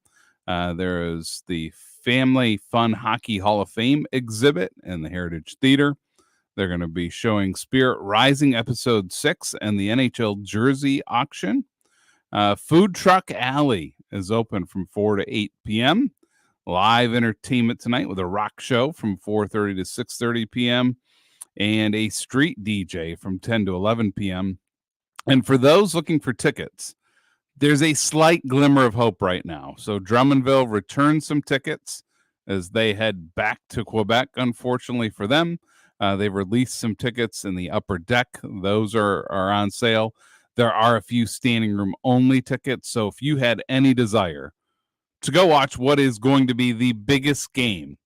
There is the Family Fun Hockey Hall of Fame exhibit in the Heritage Theater. They're going to be showing Spirit Rising Episode 6 and the NHL Jersey Auction. Food Truck Alley is open from 4 to 8 p.m. Live entertainment tonight with a rock show from 4:30 to 6:30 p.m. and a street DJ from 10 to 11 p.m. And for those looking for tickets, there's a slight glimmer of hope right now. So Drummondville returned some tickets as they head back to Quebec, unfortunately for them. They've released some tickets in the upper deck. Those are on sale. There are a few standing room only tickets. So if you had any desire to go watch what is going to be the biggest game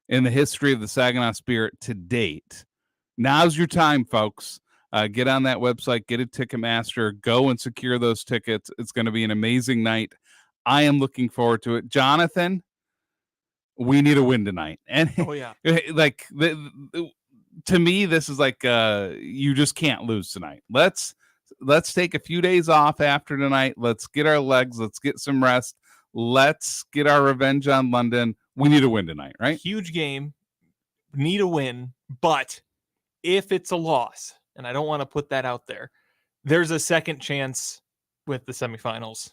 in the history of the Saginaw Spirit to date, now's your time, folks. Get on that website, get a Ticketmaster, go and secure those tickets. It's going to be an amazing night. I am looking forward to it. Jonathan, we need a win tonight. And like to me, this is like you just can't lose tonight. Let's take a few days off after tonight. Let's get our legs. Let's get some rest. Let's get our revenge on London. We need a win tonight, right? Huge game. Need a win. But if it's a loss, and I don't want to put that out there, there's a second chance with the semifinals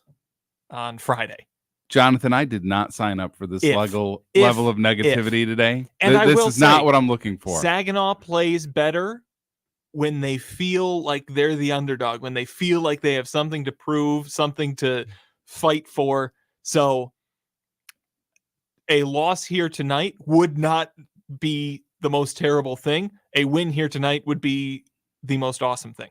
on Friday. Jonathan, I did not sign up for this level of negativity today. And this is not what I'm looking for. Saginaw plays better when they feel like they're the underdog, when they feel like they have something to prove, something to fight for. So a loss here tonight would not be the most terrible thing. A win here tonight would be the most awesome thing.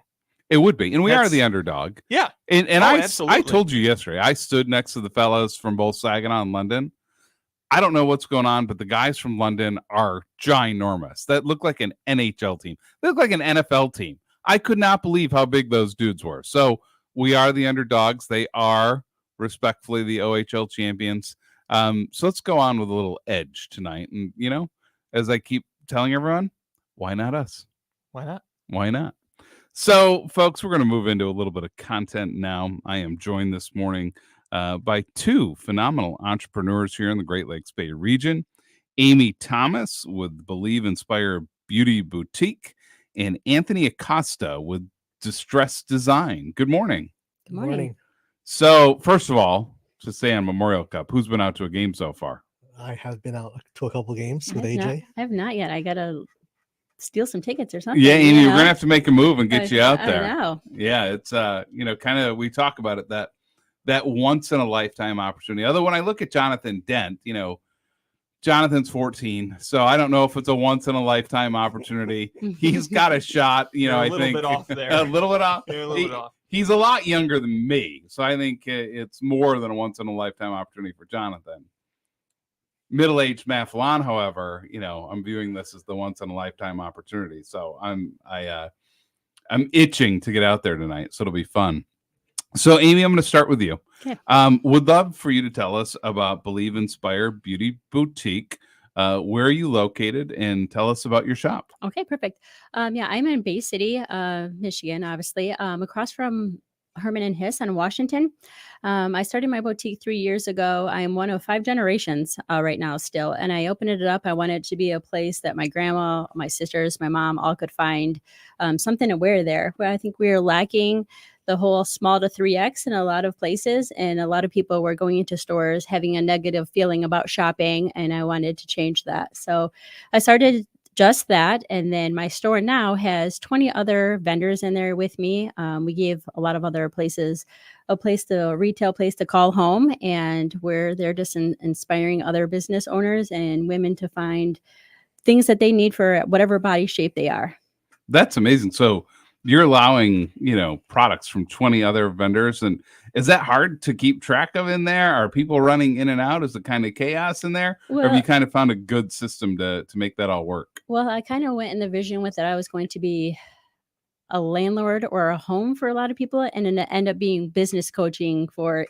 It would be. And we are the underdog. Yeah. And I told you yesterday, I stood next to the fellows from both Saginaw and London. I don't know what's going on, but the guys from London are ginormous. That look like an NHL team. They look like an NFL team. I could not believe how big those dudes were. So we are the underdogs. They are respectfully the OHL champions. So let's go on with a little edge tonight. And, you know, as I keep telling everyone, why not us? Why not? Why not? So, folks, we're going to move into a little bit of content now. I am joined this morning by two phenomenal entrepreneurs here in the Great Lakes Bay region. Amy Thomas with Believe Inspire Beauty Boutique and Anthony Acosta with Distress Design. Good morning. Good morning. So, first of all, to say on Memorial Cup, who's been out to a game so far? I have been out to a couple games with AJ. I have not yet. I got to steal some tickets or something. Yeah, Amy, we're going to have to make a move and get you out there. I know. Yeah, it's, kind of, we talk about it, that once in a lifetime opportunity. Although when I look at Jonathan Dent, Jonathan's 14, so I don't know if it's a once in a lifetime opportunity. He's got a shot, I think. Bit off there. A little bit off. They're a little bit off. He's a lot younger than me, so I think it's more than a once in a lifetime opportunity for Jonathan. Middle-aged Matt Felan, however, I'm viewing this as the once in a lifetime opportunity. So I'm itching to get out there tonight. So it'll be fun. So Amy, I'm going to start with you. Okay. Would love for you to tell us about Believe Inspire Beauty Boutique. Where are you located, and tell us about your shop? Okay, perfect. I'm in Bay City, Michigan, obviously, across from Herman and Hiss on Washington. I started my boutique 3 years ago. I'm one of 5 generations right now still, and I opened it up. I wanted it to be a place that my grandma, my sisters, my mom all could find something to wear there. But I think we are lacking the whole small to 3X in a lot of places. And a lot of people were going into stores having a negative feeling about shopping. And I wanted to change that. So I started just that. And then my store now has 20 other vendors in there with me. We gave a lot of other places a retail place to call home. And where they're just inspiring other business owners and women to find things that they need for whatever body shape they are. That's amazing. So you're allowing, products from 20 other vendors. And is that hard to keep track of in there? Are people running in and out? Is it kind of chaos in there? Or have you kind of found a good system to make that all work? Well, I kind of went in the vision with that I was going to be a landlord or a home for a lot of people, and then end up being business coaching for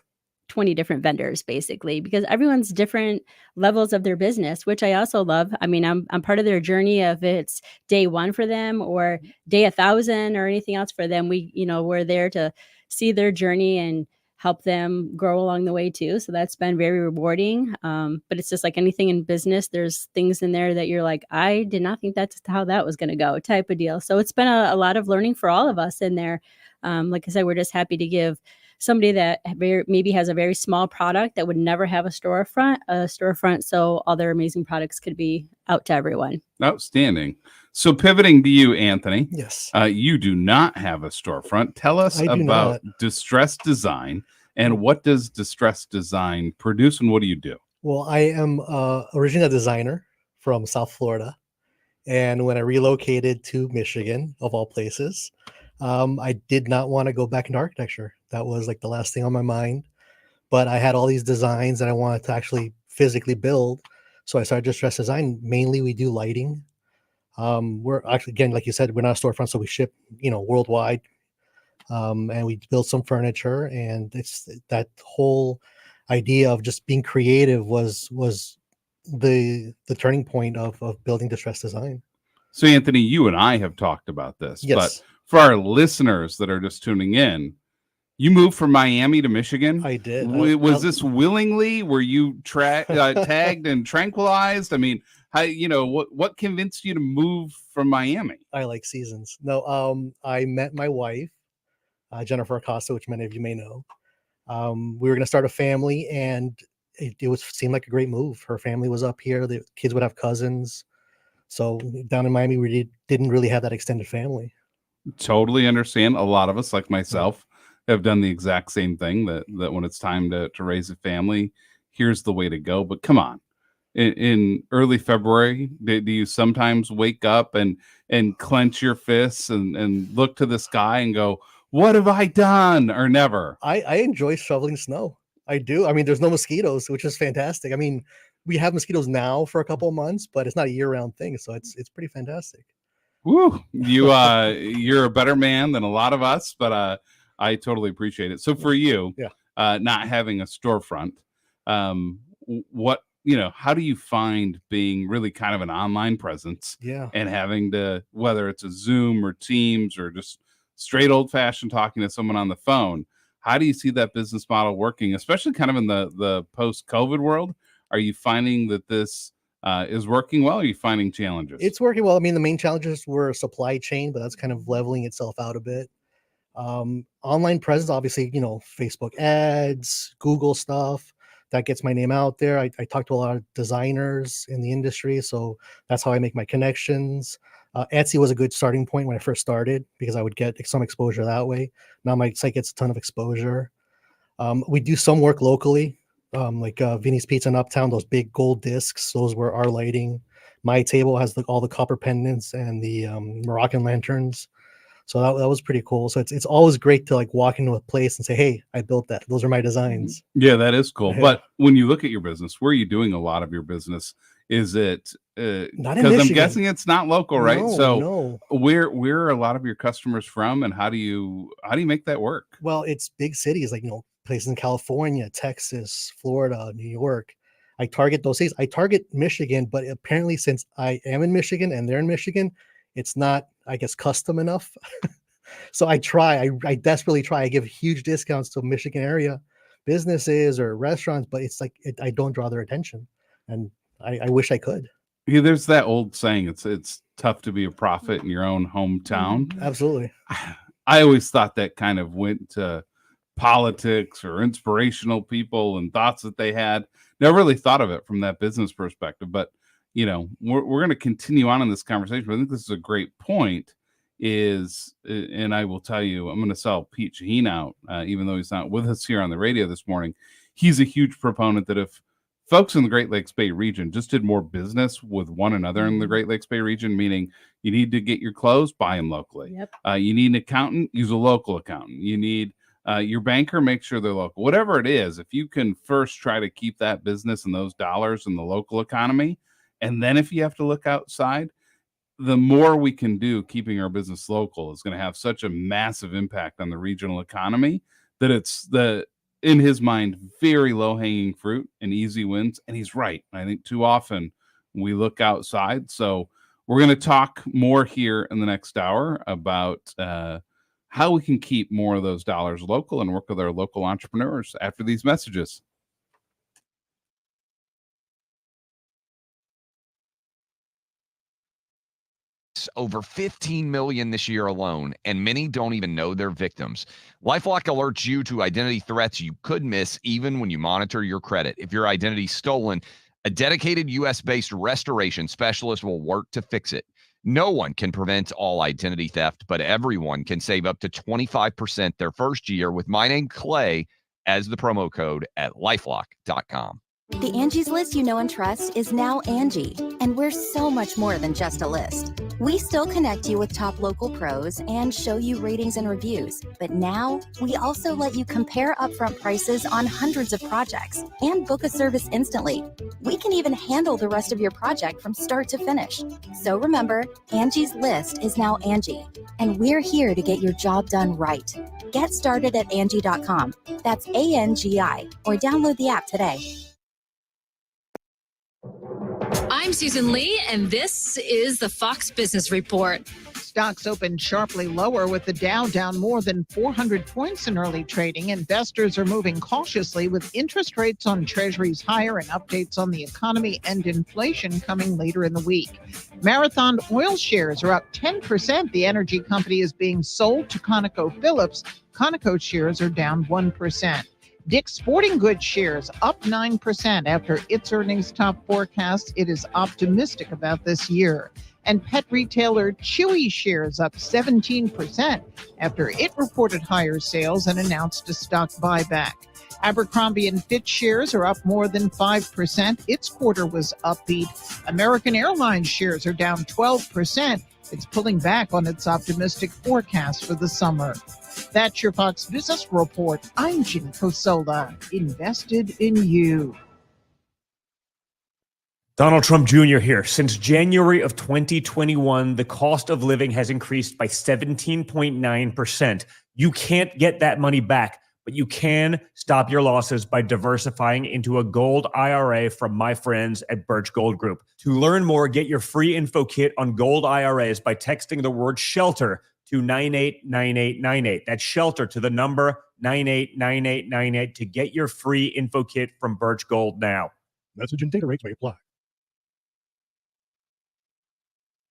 20 different vendors, basically, because everyone's different levels of their business, which I also love. I mean, I'm part of their journey, if it's day 1 for them or day 1,000 or anything else for them. We're there to see their journey and help them grow along the way too. So that's been very rewarding. But it's just like anything in business, there's things in there that you're like, I did not think that's how that was going to go, type of deal. So it's been a lot of learning for all of us in there. Like I said, we're just happy to give somebody that maybe has a very small product that would never have a storefront, so all their amazing products could be out to everyone. Outstanding. So pivoting to you, Anthony. Yes. You do not have a storefront. Tell us about Distress Design, and what does Distress Design produce, and what do you do? Well, I am originally a designer from South Florida. And when I relocated to Michigan, of all places, I did not want to go back into architecture. That was like the last thing on my mind. But I had all these designs that I wanted to actually physically build. So I started Distress Design. Mainly we do lighting. We're actually, again, like you said, we're not a storefront, so we ship, worldwide. And we build some furniture, and it's that whole idea of just being creative was the turning point of building Distress Design. So Anthony, you and I have talked about this, Yes. But for our listeners that are just tuning in, you moved from Miami to Michigan. I did. Was this willingly? Were you tagged and tranquilized? I mean, what convinced you to move from Miami? I like seasons. No, I met my wife, Jennifer Acosta, which many of you may know. We were going to start a family, and it seemed like a great move. Her family was up here. The kids would have cousins. So down in Miami, we didn't really have that extended family. Totally understand. A lot of us, like myself, have done the exact same thing, that when it's time to raise a family, here's the way to go. But come on, in early February, do you sometimes wake up and clench your fists and look to the sky and go, what have I done? Or never? I enjoy shoveling snow. I do. I mean, there's no mosquitoes, which is fantastic. I mean, we have mosquitoes now for a couple of months, but it's not a year-round thing, so it's pretty fantastic. Woo! You're a better man than a lot of us, but I totally appreciate it. So for you, not having a storefront, how do you find being really kind of an online presence? Yeah. And having to, whether it's a Zoom or Teams or just straight old-fashioned talking to someone on the phone, how do you see that business model working, especially kind of in the post-COVID world? Are you finding that this is working well? Or are you finding challenges? It's working well. I mean, the main challenges were supply chain, but that's kind of leveling itself out a bit. Online presence, obviously, Facebook ads, Google stuff, that gets my name out there. I talk to a lot of designers in the industry, so that's how I make my connections. Etsy was a good starting point when I first started, because I would get some exposure that way. Now my site gets a ton of exposure. We do some work locally, like Vinny's Pizza in Uptown, those big gold discs, those were our lighting. My table has all the copper pendants and the Moroccan lanterns. So that was pretty cool. So it's always great to like walk into a place and say, hey, I built that. Those are my designs. Yeah, that is cool. Yeah. But when you look at your business, where are you doing a lot of your business? Is it Not in because I'm Michigan. guessing it's not local, right? So No. where are a lot of your customers from, and how do you make that work? Well, it's big cities, like, places in California, Texas, Florida, New York. I target those cities. I target Michigan, but apparently since I am in Michigan and they're in Michigan, it's not, I guess, custom enough. So I desperately try. I give huge discounts to Michigan area businesses or restaurants, but it's like, I don't draw their attention. And I wish I could. Yeah, there's that old saying, it's tough to be a prophet in your own hometown. Absolutely. I always thought that kind of went to politics or inspirational people and thoughts that they had. Never really thought of it from that business perspective, but we're going to continue on in this conversation. I think this is a great point and I will tell you, I'm going to sell Pete Shaheen out, even though he's not with us here on the radio this morning. He's a huge proponent that if folks in the Great Lakes Bay region just did more business with one another in the Great Lakes Bay region, meaning you need to get your clothes, buy them locally. Yep. You need an accountant, use a local accountant. You need your banker, make sure they're local. Whatever it is, if you can first try to keep that business and those dollars in the local economy, and then if you have to look outside, the more we can do keeping our business local is going to have such a massive impact on the regional economy that it's in his mind, very low-hanging fruit and easy wins. And he's right. I think too often we look outside. So we're going to talk more here in the next hour about how we can keep more of those dollars local and work with our local entrepreneurs after these messages. Over 15 million this year alone, and many don't even know they're victims. LifeLock alerts you to identity threats you could miss even when you monitor your credit. If your identity's stolen, a dedicated U.S.-based restoration specialist will work to fix it. No one can prevent all identity theft, but everyone can save up to 25% their first year with my name, Clay, as the promo code at LifeLock.com. The Angie's List you know and trust is now Angie, and we're so much more than just a list. We still connect you with top local pros and show you ratings and reviews, but now we also let you compare upfront prices on hundreds of projects and book a service instantly. We can even handle the rest of your project from start to finish. So remember, Angie's List is now Angie, and we're here to get your job done right. Get started at Angie.com. That's ANGI, or download the app today. I'm Susan Lee, and this is the Fox Business Report. Stocks opened sharply lower with the Dow down more than 400 points in early trading. Investors are moving cautiously with interest rates on treasuries higher and updates on the economy and inflation coming later in the week. Marathon Oil shares are up 10%. The energy company is being sold to ConocoPhillips. Conoco shares are down 1%. Dick's Sporting Goods shares up 9% after its earnings top forecast. It is optimistic about this year. And pet retailer Chewy shares up 17% after it reported higher sales and announced a stock buyback. Abercrombie & Fitch shares are up more than 5%. Its quarter was upbeat. American Airlines shares are down 12%. It's pulling back on its optimistic forecast for the summer. That's your Fox Business Report. I'm Jim Cosola, invested in you. Donald Trump Jr. here. Since January of 2021, the cost of living has increased by 17.9%. You can't get that money back, but you can stop your losses by diversifying into a gold IRA from my friends at Birch Gold Group. To learn more, get your free info kit on gold IRAs by texting the word SHELTER to 989898. That's SHELTER to the number 989898 to get your free info kit from Birch Gold now. Message and data rates may apply.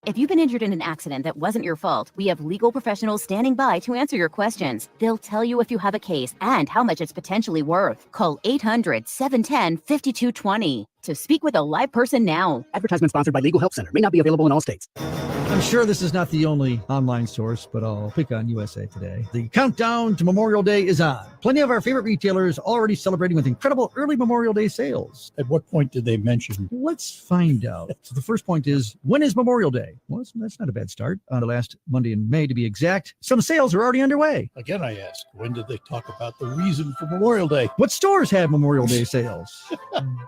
If you've been injured in an accident that wasn't your fault, we have legal professionals standing by to answer your questions. They'll tell you if you have a case and how much it's potentially worth. Call 800-710-5220 to speak with a live person now. Advertisement sponsored by Legal Help Center. May not be available in all states. I'm sure this is not the only online source, but I'll pick on USA Today. The countdown to Memorial Day is on. Plenty of our favorite retailers already celebrating with incredible early Memorial Day sales. At what point did they mention? Let's find out. So the first point is, when is Memorial Day? Well, that's not a bad start. On the last Monday in May, to be exact. Some sales are already underway. Again, I ask, when did they talk about the reason for Memorial Day? What stores have Memorial Day sales?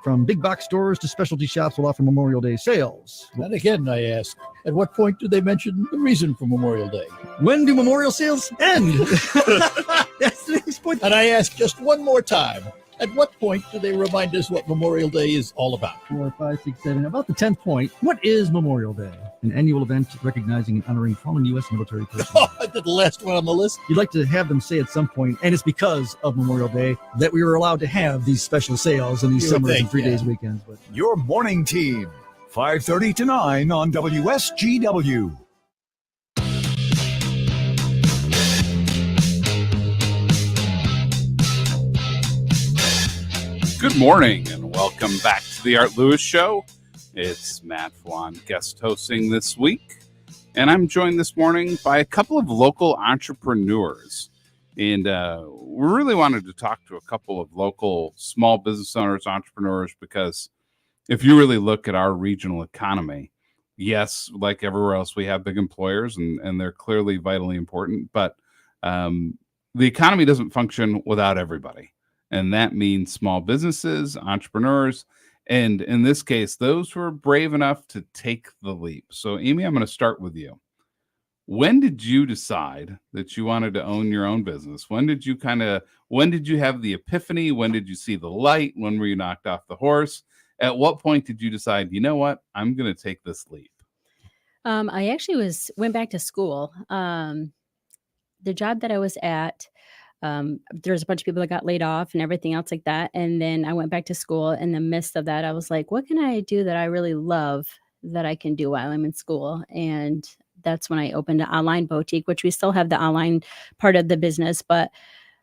From big box stores to specialty shops will offer Memorial Day sales. And again, I ask, at what point did they mention the reason for Memorial Day? When do memorial sales end? That's the next point. And I ask just one more time, at what point do they remind us what Memorial Day is all about? 4, 5, 6, 7. About the 10th point. What is Memorial Day? An annual event recognizing and honoring fallen U.S. military personnel. Oh, the last one on the list. You'd like to have them say at some point, and it's because of Memorial Day that we were allowed to have these special sales and these summers and 3 days weekends. But your morning team, 5:30 to 9 on WSGW. Good morning and welcome back to the Art Lewis Show. It's Matt Felan guest hosting this week, and I'm joined this morning by a couple of local entrepreneurs. And we really wanted to talk to a couple of local small business owners, entrepreneurs, because if you really look at our regional economy, yes, like everywhere else, we have big employers and they're clearly vitally important, but the economy doesn't function without everybody. And that means small businesses, entrepreneurs, and in this case, those who are brave enough to take the leap. So, Amy, I'm going to start with you. When did you decide that you wanted to own your own business? When did you have the epiphany? When did you see the light? When were you knocked off the horse? At what point did you decide, you know what, I'm going to take this leap? I actually went back to school. The job that I was at, there's a bunch of people that got laid off and everything else like that. And then I went back to school. In the midst of that, I was like, what can I do that I really love that I can do while I'm in school? And that's when I opened an online boutique, which we still have the online part of the business, but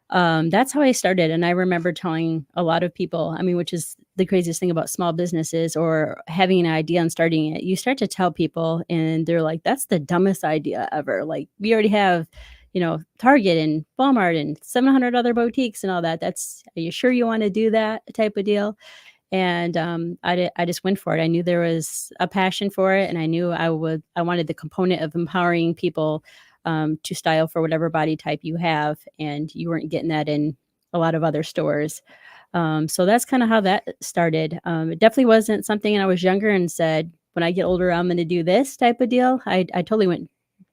that's how I started. And I remember telling a lot of people, which is the craziest thing about small businesses or having an idea and starting it. You start to tell people and they're like, that's the dumbest idea ever. Like, we already have, Target and Walmart and 700 other boutiques and all that. Are you sure you want to do that type of deal? And I just went for it. I knew there was a passion for it, and I knew I wanted the component of empowering people to style for whatever body type you have, and you weren't getting that in a lot of other stores. So that's kind of how that started. It definitely wasn't something, and I was younger and said, when I get older, I'm going to do this type of deal. I totally went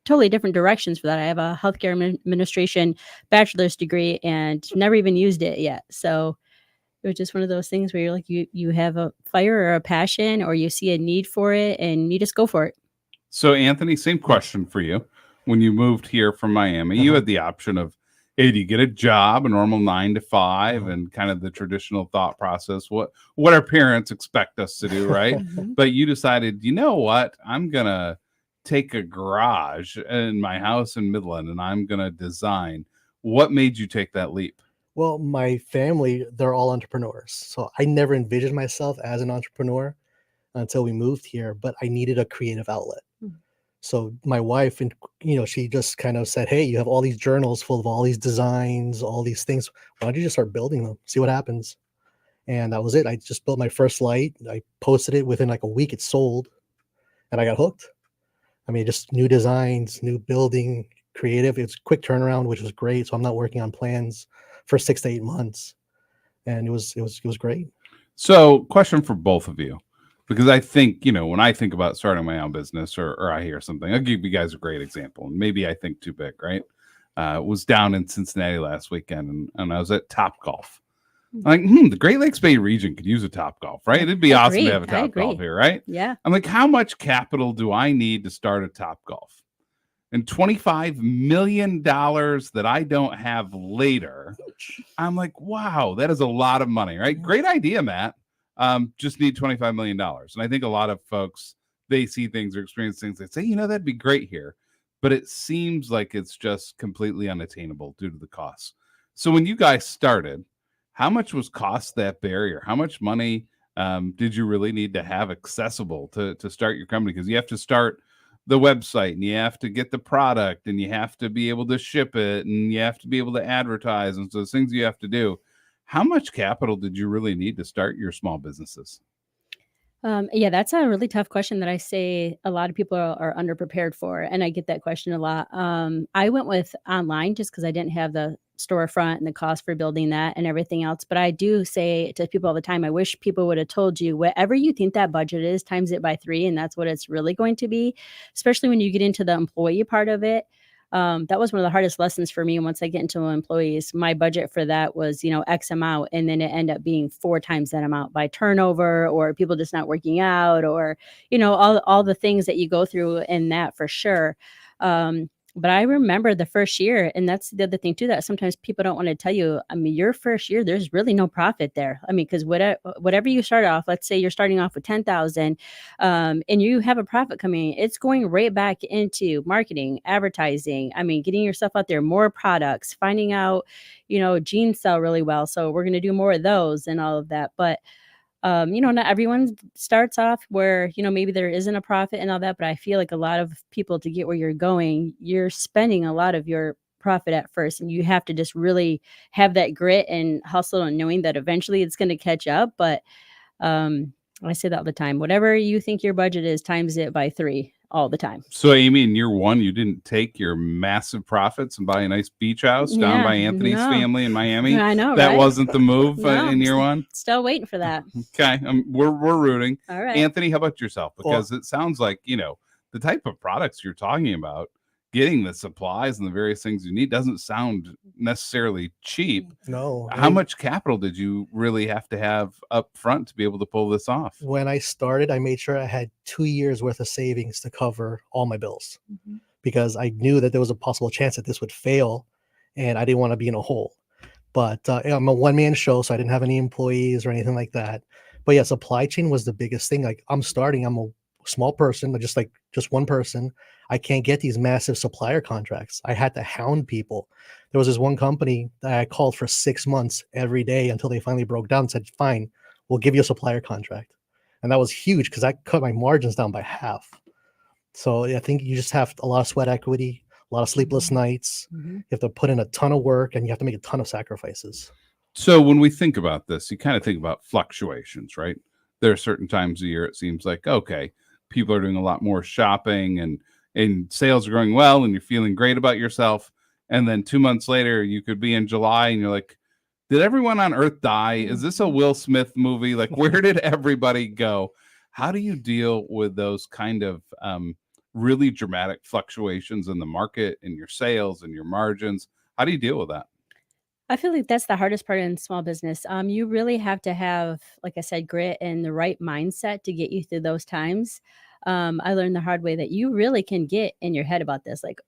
totally different directions for that. I have a healthcare administration bachelor's degree and never even used it yet. So it was just one of those things where you're like, you have a fire or a passion, or you see a need for it and you just go for it. So, Anthony, same question for you. When you moved here from Miami, you had the option of, hey, do you get a job, a normal 9 to 5, and kind of the traditional thought process, what our parents expect us to do, right? But you decided, you know what, I'm going to take a garage in my house in Midland and I'm going to design. What made you take that leap? Well, my family, they're all entrepreneurs. So I never envisioned myself as an entrepreneur until we moved here, but I needed a creative outlet. So my wife, and she just kind of said, hey, you have all these journals full of all these designs, all these things. Why don't you just start building them? See what happens. And that was it. I just built my first light. I posted it within like a week. It sold and I got hooked. Just new designs, new building, creative. It's quick turnaround, which was great. So I'm not working on plans for 6 to 8 months. And it was great. So question for both of you, because I think, when I think about starting my own business or I hear something, I'll give you guys a great example. And maybe I think too big, right? Was down in Cincinnati last weekend and I was at Topgolf. I'm like, the Great Lakes Bay region could use a Topgolf, right? It'd be awesome to have a Topgolf here, right? Yeah. I'm like, how much capital do I need to start a Topgolf? And $25 million that I don't have later. I'm like, wow, that is a lot of money, right? Great idea, Matt. Just need $25 million. And I think a lot of folks, they see things or experience things, they say, that'd be great here. But it seems like it's just completely unattainable due to the costs. So when you guys started, how much was cost that barrier? How much money did you really need to have accessible to start your company? Because you have to start the website and you have to get the product and you have to be able to ship it and you have to be able to advertise. And so those things you have to do. How much capital did you really need to start your small businesses? Yeah, that's a really tough question that I say a lot of people are underprepared for. And I get that question a lot. I went with online just because I didn't have the storefront and the cost for building that and everything else. But I do say to people all the time, I wish people would have told you whatever you think that budget is, times it by 3. And that's what it's really going to be, especially when you get into the employee part of it. That was one of the hardest lessons for me. Once I get into employees, my budget for that was, X amount. And then it ended up being 4 times that amount by turnover or people just not working out or, all the things that you go through in that for sure. But I remember the first year, and that's the other thing too that sometimes people don't want to tell you. I mean, your first year, there's really no profit there. I mean, because whatever you start off, let's say you're starting off with 10,000, and you have a profit coming, it's going right back into marketing, advertising. I mean, getting yourself out there, more products, finding out, jeans sell really well, so we're going to do more of those and all of that. But not everyone starts off where, maybe there isn't a profit and all that, but I feel like a lot of people, to get where you're going, you're spending a lot of your profit at first, and you have to just really have that grit and hustle, and knowing that eventually it's going to catch up. But I say that all the time. Whatever you think your budget is, times it by 3 all the time. So, Amy, in year one, you didn't take your massive profits and buy a nice beach house down by Anthony's family in Miami. I know, that right? wasn't the move No, in year one. Still waiting for that. Okay, we're rooting. All right, Anthony, how about yourself? Because it sounds like the type of products you're talking about, getting the supplies and the various things you need doesn't sound necessarily cheap. No. How much capital did you really have to have up front to be able to pull this off? When I started, I made sure I had 2 years worth of savings to cover all my bills, because I knew that there was a possible chance that this would fail, and I didn't want to be in a hole. But I'm a one-man show, so I didn't have any employees or anything like that. But yeah, supply chain was the biggest thing. Like, I'm a small person, just one person. I can't get these massive supplier contracts. I had to hound people. There was this one company that I called for 6 months every day until they finally broke down and said, fine, we'll give you a supplier contract. And that was huge because that cut my margins down by half. So I think you just have a lot of sweat equity, a lot of sleepless nights. You have to put in a ton of work, and you have to make a ton of sacrifices. So when we think about this, you kind of think about fluctuations, right? There are certain times of year it seems like, okay, people are doing a lot more shopping and sales are going well and you're feeling great about yourself. And then 2 months later, you could be in July and you're like, did everyone on earth die? Is this a Will Smith movie? Like, where did everybody go? How do you deal with those kind of really dramatic fluctuations in the market, in your sales and your margins? How do you deal with that? I feel like that's the hardest part in small business. You really have to have, like I said, grit and the right mindset to get you through those times. I learned the hard way that you really can get in your head about this. Like,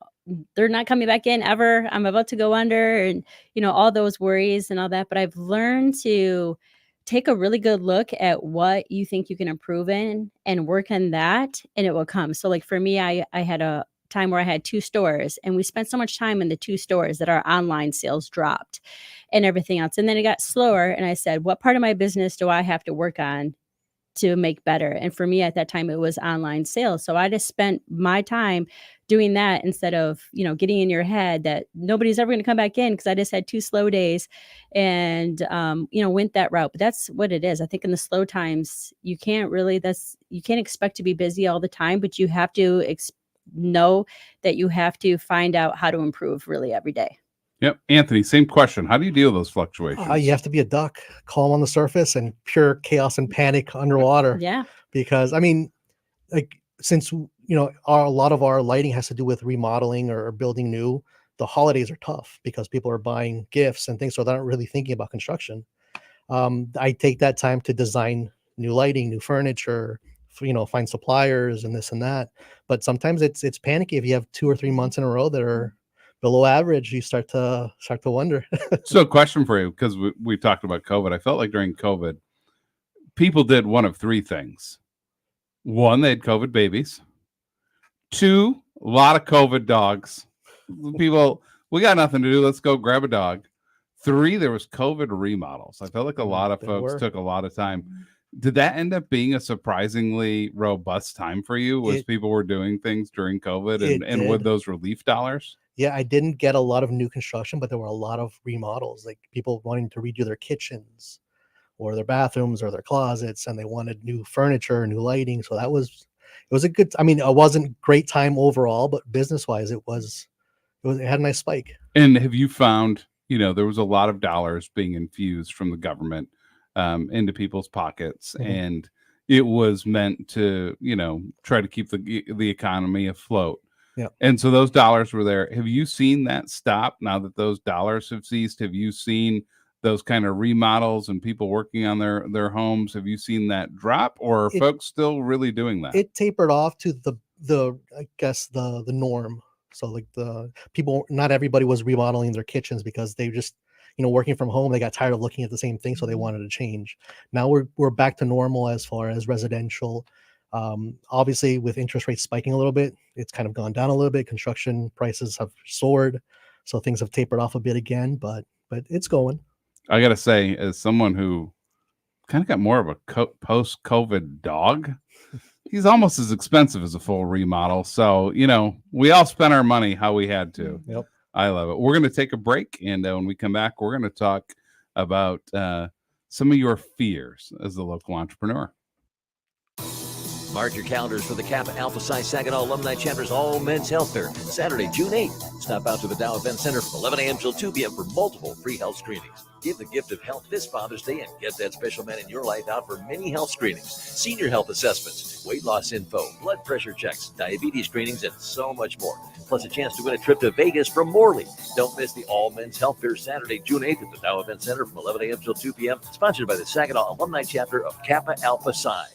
they're not coming back in ever. I'm about to go under, and all those worries and all that. But I've learned to take a really good look at what you think you can improve in and work on that, and it will come. So, like for me, I had a time where I had 2 stores, and we spent so much time in the 2 stores that our online sales dropped and everything else. And then it got slower, and I said, what part of my business do I have to work on to make better? And for me at that time, it was online sales. So I just spent my time doing that instead of, getting in your head that nobody's ever going to come back in, because I just had 2 slow days and, went that route. But that's what it is. I think in the slow times, you can't expect to be busy all the time, but you have to know that you have to find out how to improve really every day. Yep. Anthony, same question. How do you deal with those fluctuations? You have to be a duck, calm on the surface and pure chaos and panic underwater. Yeah. Because since a lot of our lighting has to do with remodeling or building new, the holidays are tough because people are buying gifts and things, so they're not really thinking about construction. I take that time to design new lighting, new furniture, find suppliers and this and that. But sometimes it's panicky if you have 2 or 3 months in a row that are below average. You start to wonder. So, question for you, because we talked about COVID. I felt like during COVID, people did one of 3 things. 1, they had COVID babies. 2, a lot of COVID dogs. People, we got nothing to do. Let's go grab a dog. 3, there was COVID remodels. I felt like a lot of folks took a lot of time. Did that end up being a surprisingly robust time for you as people were doing things during COVID and with those relief dollars? Yeah, I didn't get a lot of new construction, but there were a lot of remodels, like people wanting to redo their kitchens or their bathrooms or their closets, and they wanted new furniture, new lighting. So it was a good, it wasn't great time overall, but business wise, it had a nice spike. And have you found, there was a lot of dollars being infused from the government into people's pockets, and it was meant to, try to keep the economy afloat. Yeah. And so those dollars were there. Have you seen that stop now that those dollars have ceased? Have you seen those kind of remodels and people working on their homes? Have you seen that drop, or are folks still really doing that? It tapered off to the I guess the norm So like not everybody was remodeling their kitchens because they just, working from home, they got tired of looking at the same thing, so they wanted to change. Now we're back to normal as far as residential. Obviously, with interest rates spiking a little bit, it's kind of gone down a little bit. Construction prices have soared, so things have tapered off a bit again, but it's going. I gotta say, as someone who kind of got more of a post-COVID dog, he's almost as expensive as a full remodel. So, we all spent our money how we had to. Yep. I love it. We're going to take a break. And when we come back, we're going to talk about some of your fears as a local entrepreneur. Mark your calendars for the Kappa Alpha Psi Saginaw Alumni Chapter's All Men's Health Fair, Saturday, June 8th. Stop out to the Dow Event Center from 11 a.m. till 2 p.m. for multiple free health screenings. Give the gift of health this Father's Day and get that special man in your life out for many health screenings, senior health assessments, weight loss info, blood pressure checks, diabetes screenings, and so much more. Plus a chance to win a trip to Vegas from Morley. Don't miss the All Men's Health Fair Saturday, June 8th at the Dow Event Center from 11 a.m. till 2 p.m. Sponsored by the Saginaw Alumni Chapter of Kappa Alpha Psi.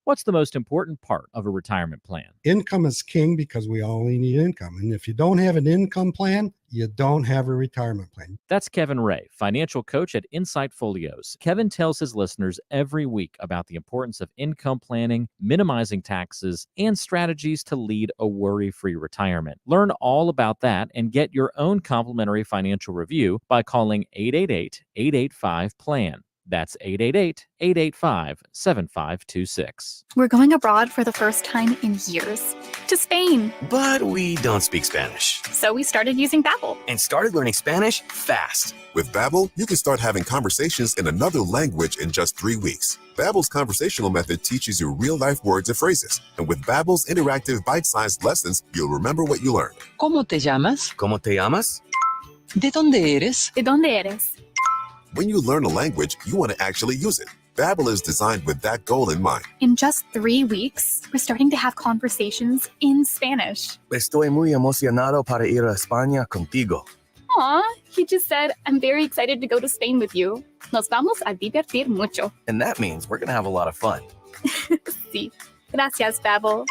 What's the most important part of a retirement plan? Income is king because we only need income. And if you don't have an income plan, you don't have a retirement plan. That's Kevin Ray, financial coach at Insight Folios. Kevin tells his listeners every week about the importance of income planning, minimizing taxes, and strategies to lead a worry-free retirement. Learn all about that and get your own complimentary financial review by calling 888-885-PLAN. That's 888-885-7526. We're going abroad for the first time in years. To Spain. But we don't speak Spanish. So we started using Babbel. And started learning Spanish fast. With Babbel, you can start having conversations in another language in just 3 weeks. Babbel's conversational method teaches you real-life words and phrases. And with Babbel's interactive bite-sized lessons, you'll remember what you learned. ¿Cómo te llamas? ¿Cómo te llamas? ¿De dónde eres? ¿De dónde eres? When you learn a language, you want to actually use it. Babbel is designed with that goal in mind. In just 3 weeks, we're starting to have conversations in Spanish. Estoy muy emocionado para ir a España contigo. Aw, he just said, I'm very excited to go to Spain with you. Nos vamos a divertir mucho. And that means we're going to have a lot of fun. Sí. Gracias, Babbel.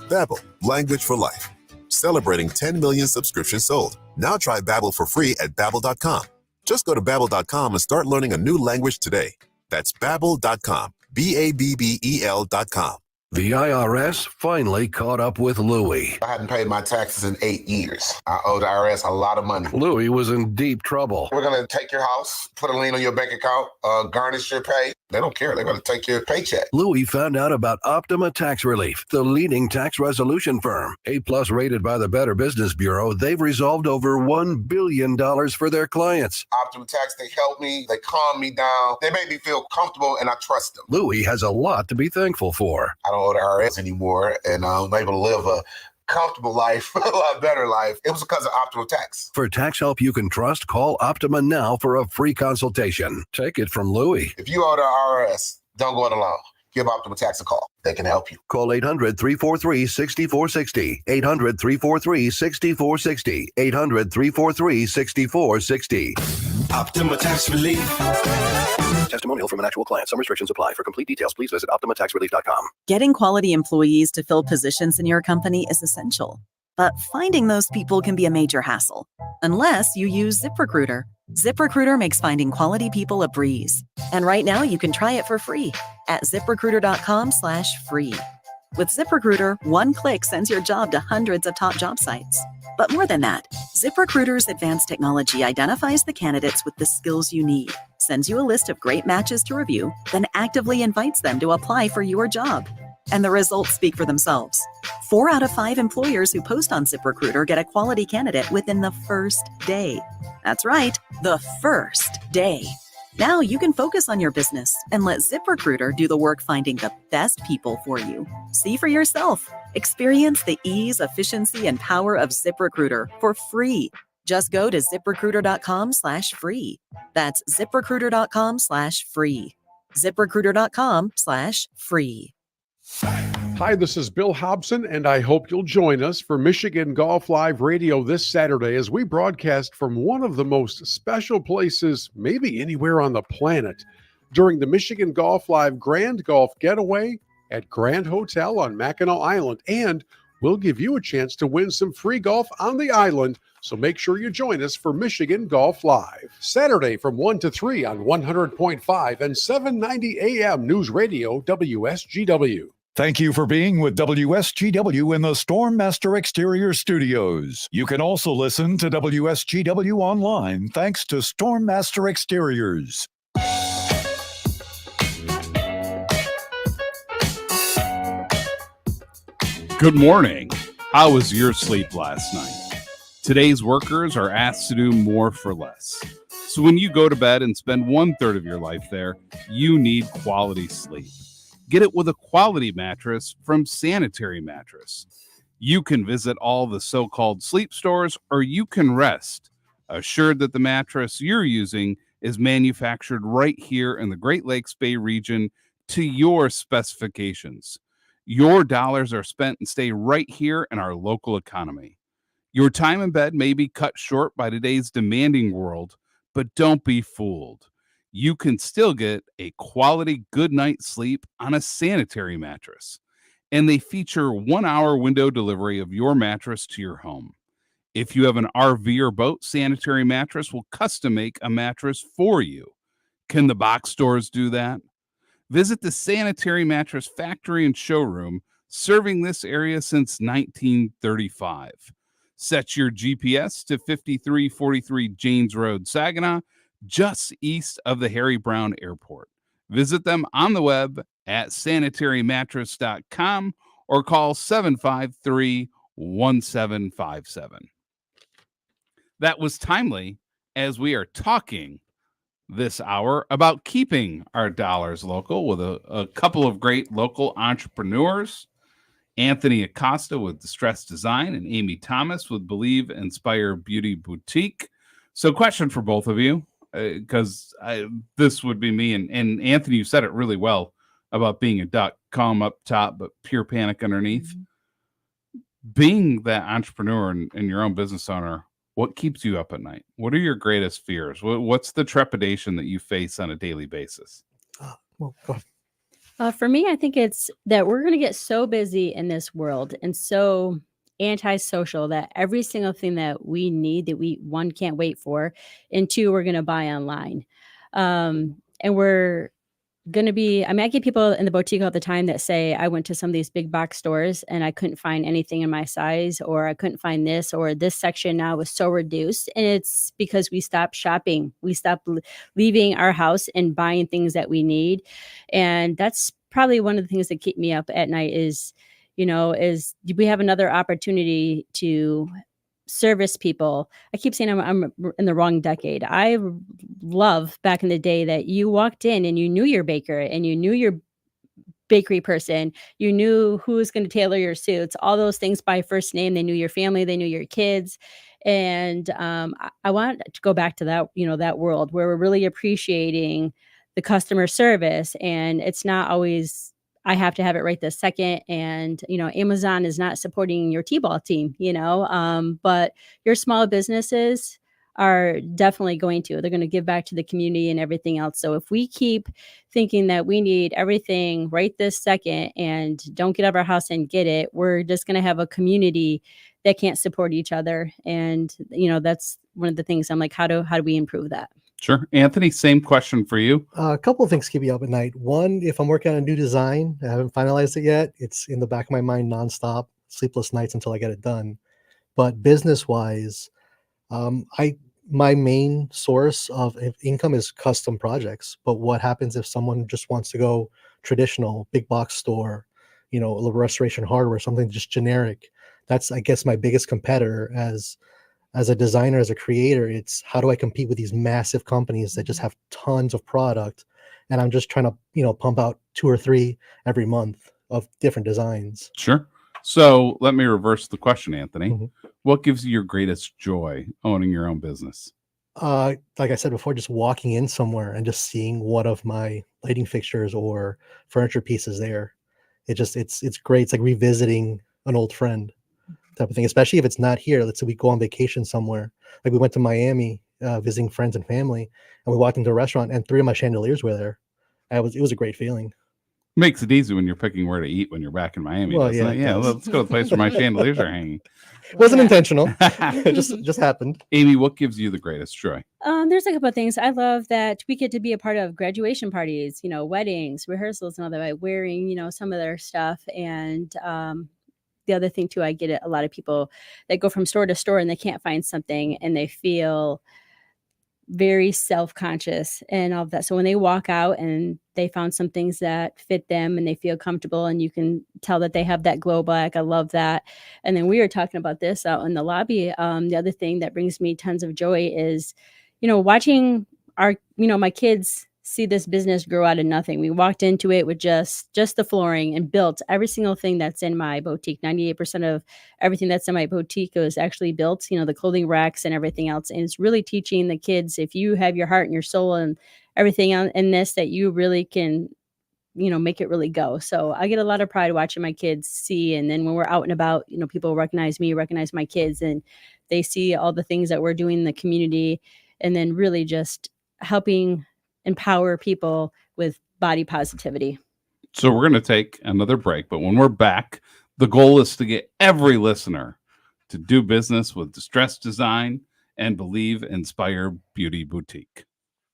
Babbel, language for life. Celebrating 10 million subscriptions sold. Now try Babbel for free at Babbel.com. Just go to Babbel.com and start learning a new language today. That's Babbel.com. Babbel.com. The IRS finally caught up with Louie. I hadn't paid my taxes in 8 years. I owe the IRS a lot of money. Louie was in deep trouble. We're going to take your house, put a lien on your bank account, garnish your pay. They don't care. They're going to take your paycheck. Louie found out about Optima Tax Relief, the leading tax resolution firm. A+ rated by the Better Business Bureau, they've resolved over $1 billion for their clients. Optima Tax, they help me. They calm me down. They make me feel comfortable, and I trust them. Louie has a lot to be thankful for. I don't owe the IRS anymore, and I'm able to live a comfortable life, a lot better life. It was because of Optima Tax. For tax help you can trust, call Optima now for a free consultation. Take it from Louie. If you owe the IRS, don't go it alone. Give Optima Tax a call. They can help you. Call 800-343-6460. 800-343-6460. 800-343-6460. Optima Tax Relief. Testimonial from an actual client. Some restrictions apply. For complete details, please visit OptimaTaxRelief.com. Getting quality employees to fill positions in your company is essential. But finding those people can be a major hassle, unless you use ZipRecruiter. ZipRecruiter makes finding quality people a breeze. And right now you can try it for free at ZipRecruiter.com/free. With ZipRecruiter, one click sends your job to hundreds of top job sites. But more than that, ZipRecruiter's advanced technology identifies the candidates with the skills you need, sends you a list of great matches to review, then actively invites them to apply for your job. And the results speak for themselves. 4 out of 5 employers who post on ZipRecruiter get a quality candidate within the first day. That's right, the first day. Now you can focus on your business and let ZipRecruiter do the work finding the best people for you. See for yourself. Experience the ease, efficiency, and power of ZipRecruiter for free. Just go to ZipRecruiter.com/free. That's ZipRecruiter.com/free. ZipRecruiter.com/free. Hi, this is Bill Hobson, and I hope you'll join us for Michigan Golf Live Radio this Saturday as we broadcast from one of the most special places maybe anywhere on the planet during the Michigan Golf Live Grand Golf Getaway at Grand Hotel on Mackinac Island and we'll give you a chance to win some free golf on the island. So make sure you join us for Michigan Golf Live. Saturday from 1 to 3 on 100.5 and 790 AM News Radio WSGW. Thank you for being with WSGW in the Stormmaster Exterior Studios. You can also listen to WSGW online thanks to Stormmaster Exteriors. Good morning. How was your sleep last night? Today's workers are asked to do more for less. So when you go to bed and spend 1/3 of your life there, you need quality sleep. Get it with a quality mattress from Sanitary Mattress. You can visit all the so-called sleep stores, or you can rest, assured that the mattress you're using is manufactured right here in the Great Lakes Bay region to your specifications. Your dollars are spent and stay right here in our local economy. Your time in bed may be cut short by today's demanding world, but don't be fooled. You can still get a quality good night's sleep on a Sanitary Mattress. And they feature 1-hour window delivery of your mattress to your home. If you have an RV or boat, Sanitary Mattress will custom make a mattress for you. Can the box stores do that? Visit the Sanitary Mattress factory and showroom, serving this area since 1935. Set your GPS to 5343 Janes Road, Saginaw, just east of the Harry Brown Airport. Visit them on the web at sanitarymattress.com or call 753-1757. That was timely, as we are talking this hour about keeping our dollars local with a couple of great local entrepreneurs. Anthony Acosta with Distress Design and Amy Thomas with Believe Inspire Beauty Boutique. So question for both of you, because this would be me. And Anthony, you said it really well about being a duck, calm up top, but pure panic underneath. Mm-hmm. Being that entrepreneur and your own business owner, what keeps you up at night? What are your greatest fears? What's the trepidation that you face on a daily basis? Well, go ahead. For me, I think it's that we're going to get so busy in this world and so antisocial that every single thing that we need, that we, one, can't wait for, and two, we're going to buy online. And we're going to be, I get people in the boutique all the time that say, I went to some of these big box stores and I couldn't find anything in my size, or I couldn't find this, or this section now was so reduced. And it's because we stopped shopping. We stopped leaving our house and buying things that we need. And that's probably one of the things that keep me up at night is we have another opportunity to service people. I keep saying I'm in the wrong decade. I love back in the day that you walked in and you knew your baker and you knew your bakery person. You knew who was going to tailor your suits, all those things by first name. They knew your family, they knew your kids. And I want to go back to that, that world where we're really appreciating the customer service. And it's not always, I have to have it right this second. And, Amazon is not supporting your T-ball team, but your small businesses are definitely they're going to give back to the community and everything else. So if we keep thinking that we need everything right this second and don't get out of our house and get it, we're just going to have a community that can't support each other. And, that's one of the things I'm like, how do we improve that? Sure. Anthony, same question for you. A couple of things keep me up at night. One, if I'm working on a new design, I haven't finalized it yet, it's in the back of my mind nonstop, sleepless nights until I get it done. But business-wise, my main source of income is custom projects. But what happens if someone just wants to go traditional, big box store, a restoration hardware, something just generic? That's, I guess, my biggest competitor as a designer, as a creator. It's how do I compete with these massive companies that just have tons of product, and I'm just trying to pump out 2 or 3 every month of different designs. Sure. So let me reverse the question, Anthony. Mm-hmm. What gives you your greatest joy owning your own business? Like I said before, just walking in somewhere and just seeing one of my lighting fixtures or furniture pieces there. It's great. It's like revisiting an old friend type of thing, especially if it's not here. Let's say we go on vacation somewhere. Like we went to Miami, visiting friends and family, and we walked into a restaurant and 3 of my chandeliers were there. It was a great feeling. Makes it easy when you're picking where to eat when you're back in Miami. Well, doesn't yeah, it? it Yeah. does. Let's go to the place where my chandeliers are hanging. Wasn't intentional. It just happened. Amy, what gives you the greatest joy? There's a couple of things. I love that we get to be a part of graduation parties, weddings, rehearsals, and all that, by wearing, some of their stuff. And the other thing too, I get a lot of people that go from store to store and they can't find something and they feel very self-conscious and all of that. So when they walk out and they found some things that fit them and they feel comfortable, and you can tell that they have that glow back. I love that. And then we were talking about this out in the lobby. The other thing that brings me tons of joy is, watching my kids see this business grow out of nothing. We walked into it with just the flooring and built every single thing that's in my boutique. 98% of everything that's in my boutique is actually built, the clothing racks and everything else. And it's really teaching the kids, if you have your heart and your soul and everything in this, that you really can, make it really go. So I get a lot of pride watching my kids see. And then when we're out and about, people recognize me, recognize my kids, and they see all the things that we're doing in the community, and then really just helping empower people with body positivity. So we're going to take another break, but when we're back, the goal is to get every listener to do business with Distress Design and Believe Inspire Beauty Boutique.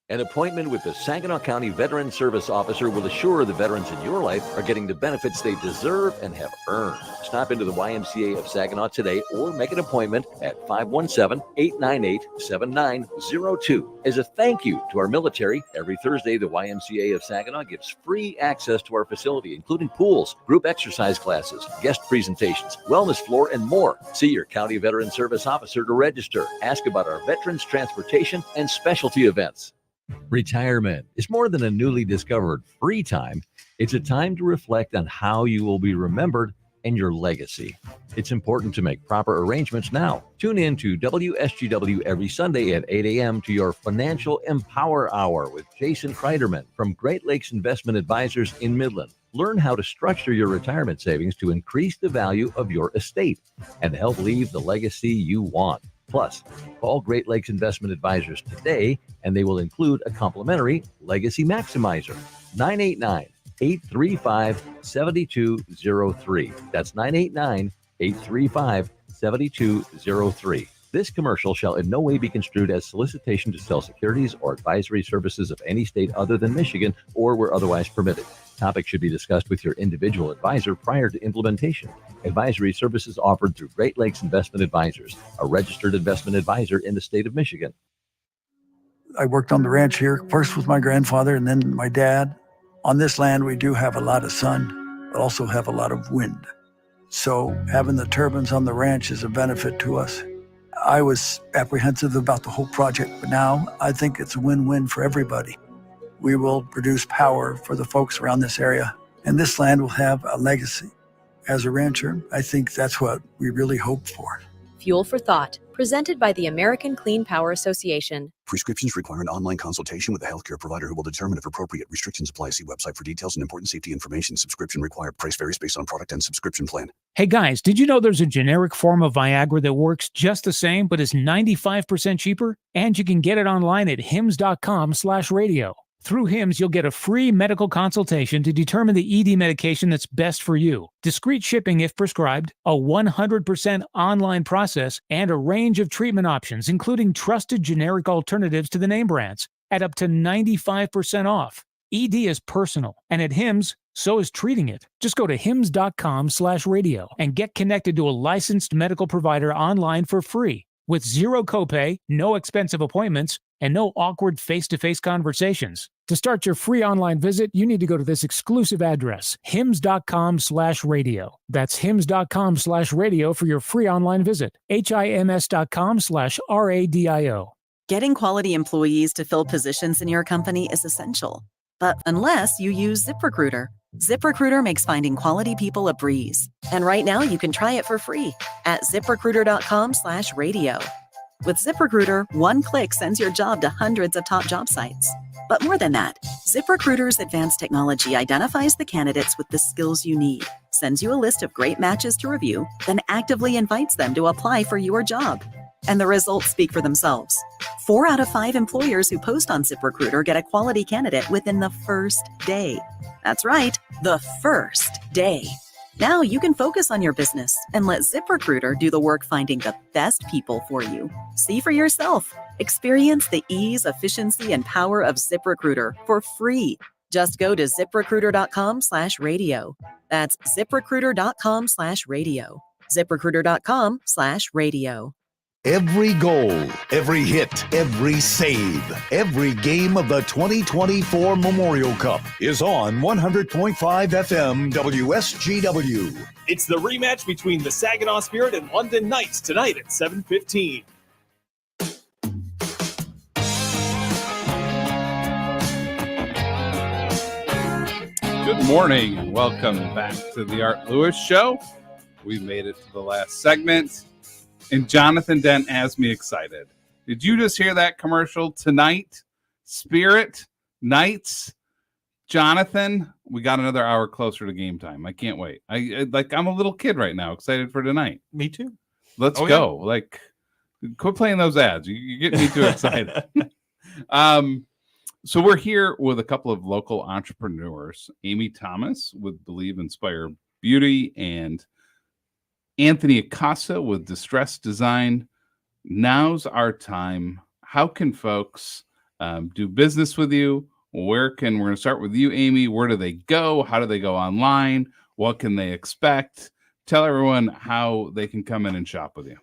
An appointment with the Saginaw County Veteran Service Officer will assure the veterans in your life are getting the benefits they deserve and have earned. Stop into the YMCA of Saginaw today or make an appointment at 517-898-7902. As a thank you to our military, every Thursday, the YMCA of Saginaw gives free access to our facility, including pools, group exercise classes, guest presentations, wellness floor, and more. See your County Veteran Service Officer to register. Ask about our veterans transportation and specialty events. Retirement is more than a newly discovered free time. It's a time to reflect on how you will be remembered and your legacy. It's important to make proper arrangements now. Tune in to WSGW every Sunday at 8 a.m. to your Financial Empower Hour with Jason Kreiderman from Great Lakes Investment Advisors in Midland. Learn how to structure your retirement savings to increase the value of your estate and help leave the legacy you want. Plus, call Great Lakes Investment Advisors today, and they will include a complimentary Legacy Maximizer. 989-835-7203. That's 989-835-7203. This commercial shall in no way be construed as solicitation to sell securities or advisory services of any state other than Michigan or where otherwise permitted. Topics should be discussed with your individual advisor prior to implementation. Advisory services offered through Great Lakes Investment Advisors, a registered investment advisor in the state of Michigan. I worked on the ranch here, first with my grandfather and then my dad. On this land, we do have a lot of sun, but also have a lot of wind. So having the turbines on the ranch is a benefit to us. I was apprehensive about the whole project, but now I think it's a win-win for everybody. We will produce power for the folks around this area, and this land will have a legacy. As a rancher, I think that's what we really hope for. Fuel for Thought, presented by the American Clean Power Association. Prescriptions require an online consultation with a healthcare provider who will determine if appropriate. Restrictions apply. See website for details and important safety information. Subscription required. Price varies based on product and subscription plan. Hey guys, did you know there's a generic form of Viagra that works just the same but is 95% cheaper? And you can get it online at hims.com/radio. Through HIMS, you'll get a free medical consultation to determine the ED medication that's best for you, discreet shipping if prescribed, a 100% online process, and a range of treatment options, including trusted generic alternatives to the name brands, at up to 95% off. ED is personal, and at HIMS, so is treating it. Just go to hims.com/radio and get connected to a licensed medical provider online for free, with zero copay, no expensive appointments, and no awkward face-to-face conversations. To start your free online visit, you need to go to this exclusive address, hims.com/radio. That's hims.com/radio for your free online visit. hims.com/radio. Getting quality employees to fill positions in your company is essential. But unless you use ZipRecruiter. ZipRecruiter makes finding quality people a breeze. And right now you can try it for free at ZipRecruiter.com/radio. With ZipRecruiter, one click sends your job to hundreds of top job sites. But more than that, ZipRecruiter's advanced technology identifies the candidates with the skills you need, sends you a list of great matches to review, then actively invites them to apply for your job. And the results speak for themselves. 4 out of 5 employers who post on ZipRecruiter get a quality candidate within the first day. That's right, the first day. Now you can focus on your business and let ZipRecruiter do the work finding the best people for you. See for yourself. Experience the ease, efficiency, and power of ZipRecruiter for free. Just go to ziprecruiter.com/radio. That's ziprecruiter.com/radio. ziprecruiter.com/radio. Every goal, every hit, every save, every game of the 2024 Memorial Cup is on 100.5 FM WSGW. It's the rematch between the Saginaw Spirit and London Knights tonight at 7:15. Good morning and welcome back to the Art Lewis Show. We made it to the last segment. And Jonathan Dent has me excited. Did you just hear that commercial tonight? Spirit, Knights, Jonathan, we got another hour closer to game time. I can't wait. I'm a little kid right now, excited for tonight. Me too. Let's go. Yeah. Quit playing those ads. You get me too excited. So we're here with a couple of local entrepreneurs, Amy Thomas with Believe Inspire Beauty and Anthony Acosta with Distress Design. Now's our time. How can folks do business with you? We're going to start with you, Amy. Where do they go? How do they go online? What can they expect? Tell everyone how they can come in and shop with you.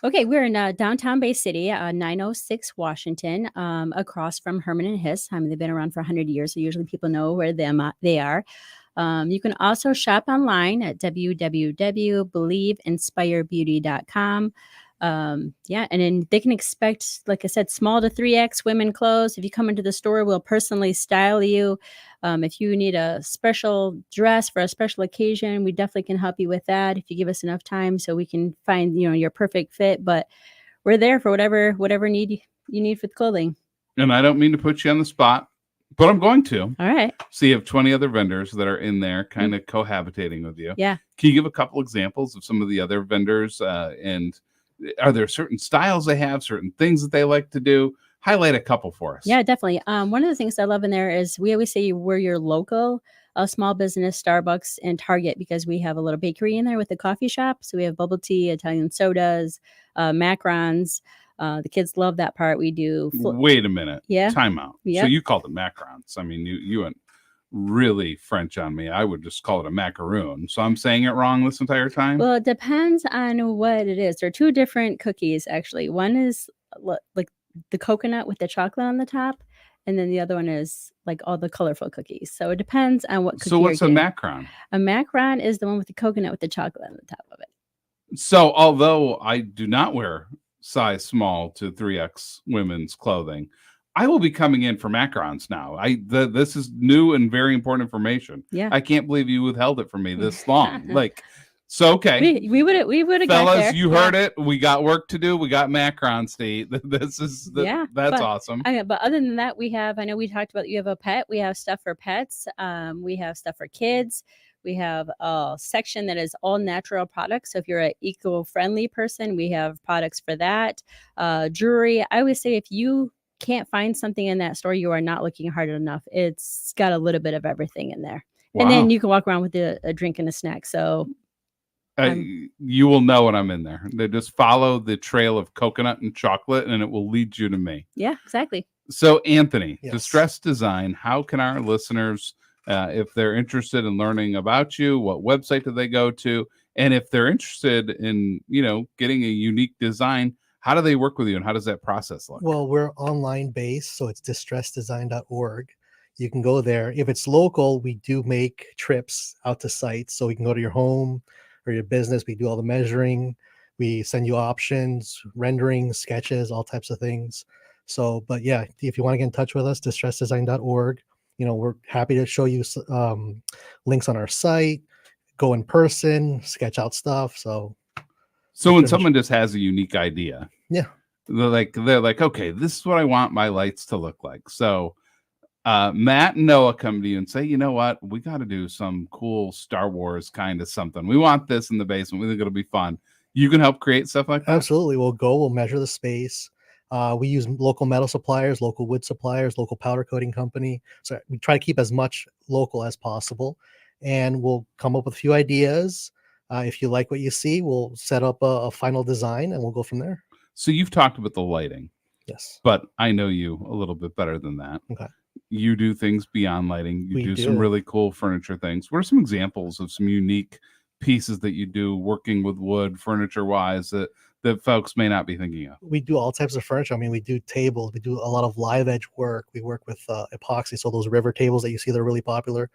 Okay, we're in downtown Bay City, 906 Washington, across from Herman and Hiss. They've been around for 100 years, so usually people know where they are. You can also shop online at www.believeinspirebeauty.com. And then they can expect, like I said, small to 3X women clothes. If you come into the store, we'll personally style you. If you need a special dress for a special occasion, we definitely can help you with that if you give us enough time so we can find, your perfect fit. But we're there for whatever need you need for the clothing. And I don't mean to put you on the spot, but I'm going to. All right. So you have 20 other vendors that are in there kind of cohabitating with you. Yeah. Can you give a couple examples of some of the other vendors? And are there certain styles they have, certain things that they like to do? Highlight a couple for us. Yeah, definitely. One of the things I love in there is we always say we're your local small business, Starbucks and Target, because we have a little bakery in there with a coffee shop. So we have bubble tea, Italian sodas, macarons. The kids love that part. We do. Wait a minute. Yeah. Time out. Yep. So you called it macarons. I mean, you went really French on me. I would just call it a macaroon. So I'm saying it wrong this entire time? Well, it depends on what it is. There are two different cookies, actually. One is like the coconut with the chocolate on the top. And then the other one is like all the colorful cookies. So it depends on what cookie. So what's a macaron? A macaron is the one with the coconut with the chocolate on the top of it. So although I do not wear size small to 3X women's clothing, I will be coming in for macarons now. This is new and very important information. Yeah. I can't believe you withheld it from me this long. Okay. We would have got Fellas, there. you heard it. We got work to do. We got macarons to eat. That's awesome. But other than that, I know we talked about, you have a pet. We have stuff for pets. We have stuff for kids. We have a section that is all natural products. So if you're an eco-friendly person, we have products for that. Jewelry. I always say if you can't find something in that store, you are not looking hard enough. It's got a little bit of everything in there. Wow. And then you can walk around with a drink and a snack. So you will know when I'm in there. They just follow the trail of coconut and chocolate and it will lead you to me. Yeah, exactly. So Anthony, Yes. Distress Design, how can our listeners, if they're interested in learning about you, what website do they go to? And if they're interested in, getting a unique design, how do they work with you and how does that process look? Well, we're online based, so it's distressdesign.org. You can go there. If it's local, we do make trips out to sites. So we can go to your home or your business. We do all the measuring. We send you options, renderings, sketches, all types of things. So, but yeah, if you want to get in touch with us, distressdesign.org. We're happy to show you links on our site, go in person, sketch out stuff. So when someone just has a unique idea, yeah, they're like, okay, this is what I want my lights to look like. So Matt and Noah come to you and say, you know what, we got to do some cool Star Wars kind of something. We want this in the basement. We think it'll be fun. You can help create stuff like that. Absolutely. We'll measure the space. We use local metal suppliers, local wood suppliers, local powder coating company. So we try to keep as much local as possible, and we'll come up with a few ideas. If you like what you see, we'll set up a final design and we'll go from there. So you've talked about the lighting. Yes. But I know you a little bit better than that. Okay. You do things beyond lighting. You We do some do. really cool furniture things. What are some examples of some unique pieces that you do working with wood, furniture-wise, that folks may not be thinking of? We do all types of furniture. I mean, we do tables. We do a lot of live edge work. We work with epoxy. So those river tables that you see, they're really popular.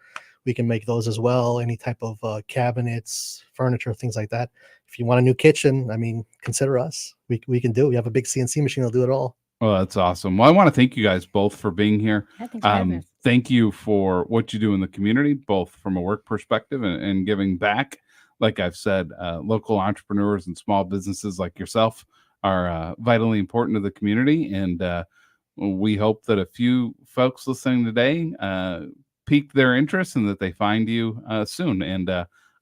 We can make those as well. Any type of cabinets, furniture, things like that. If you want a new kitchen, I mean, consider us. We can do it. We have a big CNC machine that'll do it all. Oh, that's awesome. Well, I want to thank you guys both for being here. Yeah, thanks for having us. Thank you for what you do in the community, both from a work perspective and giving back. Like I've said, local entrepreneurs and small businesses like yourself are vitally important to the community. And we hope that a few folks listening today piqued their interest and that they find you soon. And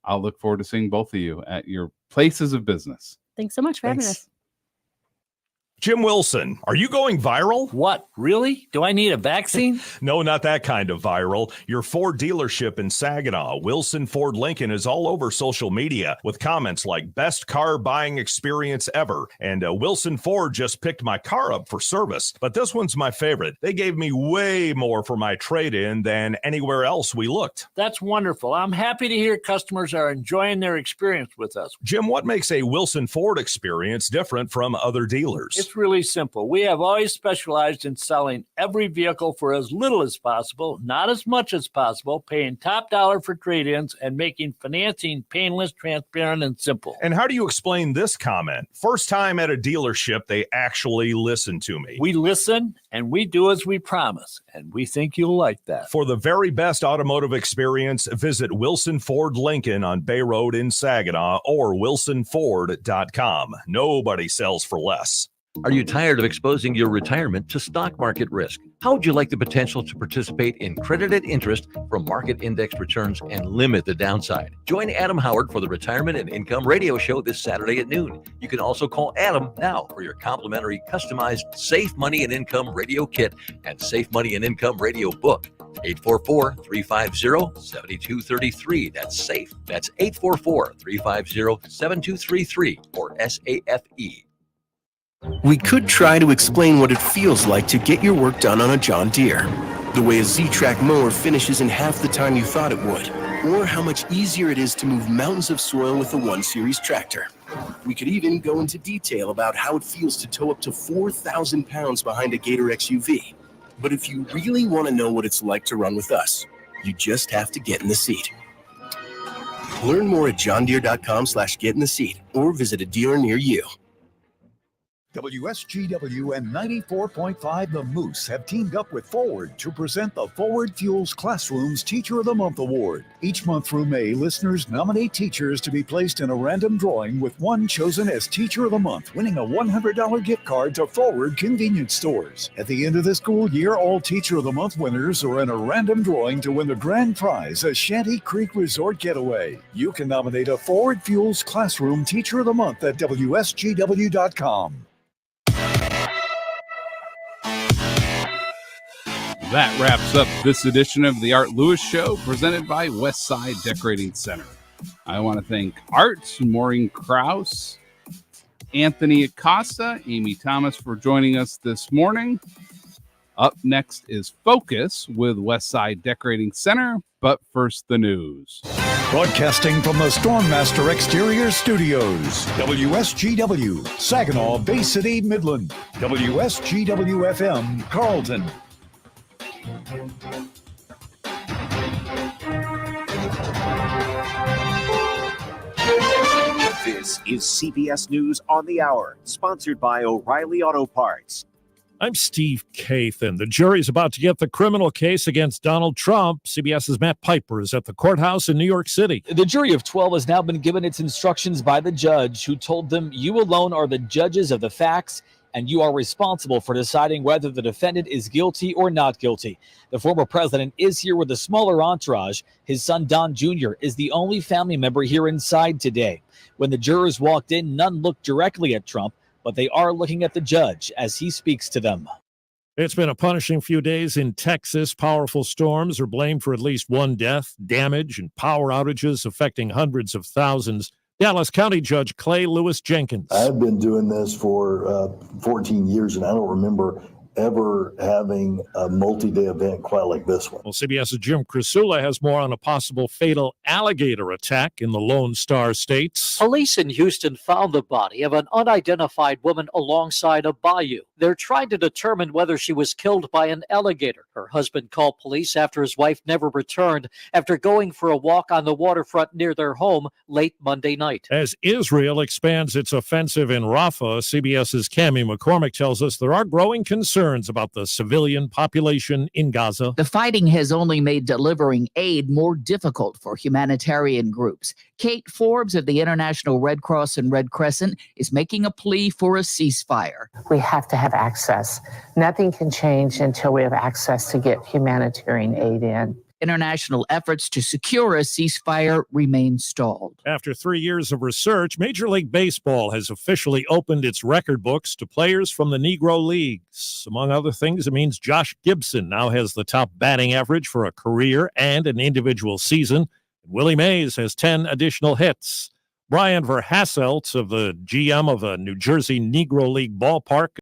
I'll look forward to seeing both of you at your places of business. Thanks so much for having us. Jim Wilson, are you going viral? What, really? Do I need a vaccine? No, not that kind of viral. Your Ford dealership in Saginaw, Wilson Ford Lincoln, is all over social media with comments like best car buying experience ever. And Wilson Ford just picked my car up for service. But this one's my favorite. They gave me way more for my trade-in than anywhere else we looked. That's wonderful. I'm happy to hear customers are enjoying their experience with us. Jim, what makes a Wilson Ford experience different from other dealers? It's really simple. We have always specialized in selling every vehicle for as little as possible, not as much as possible, paying top dollar for trade-ins, and making financing painless, transparent, and simple. And how do you explain this comment? First time at a dealership, they actually listen to me. We listen and we do as we promise, and we think you'll like that. For the very best automotive experience, visit Wilson Ford Lincoln on Bay Road in Saginaw or wilsonford.com. Nobody sells for less. Are you tired of exposing your retirement to stock market risk? How would you like the potential to participate in credited interest from market indexed returns and limit the downside? Join Adam Howard for the Retirement and Income Radio Show this Saturday at noon. You can also call Adam now for your complimentary customized Safe Money and Income Radio Kit and Safe Money and Income Radio Book. 844-350-7233. That's SAFE. That's 844-350-7233 or SAFE. We could try to explain what it feels like to get your work done on a John Deere. The way a Z-Track mower finishes in half the time you thought it would. Or how much easier it is to move mountains of soil with a 1 Series tractor. We could even go into detail about how it feels to tow up to 4,000 pounds behind a Gator XUV. But if you really want to know what it's like to run with us, you just have to get in the seat. Learn more at johndeere.com/get-in-the-seat or visit a dealer near you. WSGW and 94.5 The Moose have teamed up with Forward to present the Forward Fuels Classroom's Teacher of the Month Award. Each month through May, listeners nominate teachers to be placed in a random drawing with one chosen as Teacher of the Month, winning a $100 gift card to Forward convenience stores. At the end of the school year, all Teacher of the Month winners are in a random drawing to win the grand prize, a Shanty Creek Resort getaway. You can nominate a Forward Fuels Classroom Teacher of the Month at WSGW.com. That wraps up this edition of the Art Lewis Show, presented by Westside Decorating Center. I want to thank Art, Maureen Krause, Anthony Acosta, Amy Thomas for joining us this morning. Up next is Focus with Westside Decorating Center, but first the news. Broadcasting from the Stormmaster Exterior Studios, WSGW, Saginaw, Bay City, Midland, WSGW-FM, Carlton. This is CBS News on the Hour, sponsored by O'Reilly Auto Parts. I'm Steve Kathan. The jury's about to get the criminal case against Donald Trump. CBS's Matt Piper is at the courthouse in New York City. The jury of 12 has now been given its instructions by the judge, who told them, "You alone are the judges of the facts, and you are responsible for deciding whether the defendant is guilty or not guilty." The former president is here with a smaller entourage. His son, Don Jr., is the only family member here inside today. When the jurors walked in, none looked directly at Trump, but they are looking at the judge as he speaks to them. It's been a punishing few days in Texas. Powerful storms are blamed for at least one death, damage, and power outages affecting hundreds of thousands. Dallas County Judge Clay Lewis Jenkins. I've been doing this for 14 years, and I don't remember ever having a multi-day event quite like this one. Well, CBS's Jim Crisula has more on a possible fatal alligator attack in the Lone Star States. Police in Houston found the body of an unidentified woman alongside a bayou. They're trying to determine whether she was killed by an alligator. Her husband called police after his wife never returned after going for a walk on the waterfront near their home late Monday night. As Israel expands its offensive in Rafah, CBS's Cammie McCormick tells us there are growing concerns about the civilian population in Gaza. The fighting has only made delivering aid more difficult for humanitarian groups. Kate Forbes of the International Red Cross and Red Crescent is making a plea for a ceasefire. We have to have access. Nothing can change until we have access to get humanitarian aid in. International efforts to secure a ceasefire remain stalled. After 3 years of research, Major League Baseball has officially opened its record books to players from the Negro Leagues. Among other things, it means Josh Gibson now has the top batting average for a career and an individual season. Willie Mays has 10 additional hits. Brian Verhasselt, of the GM of a New Jersey Negro League ballpark,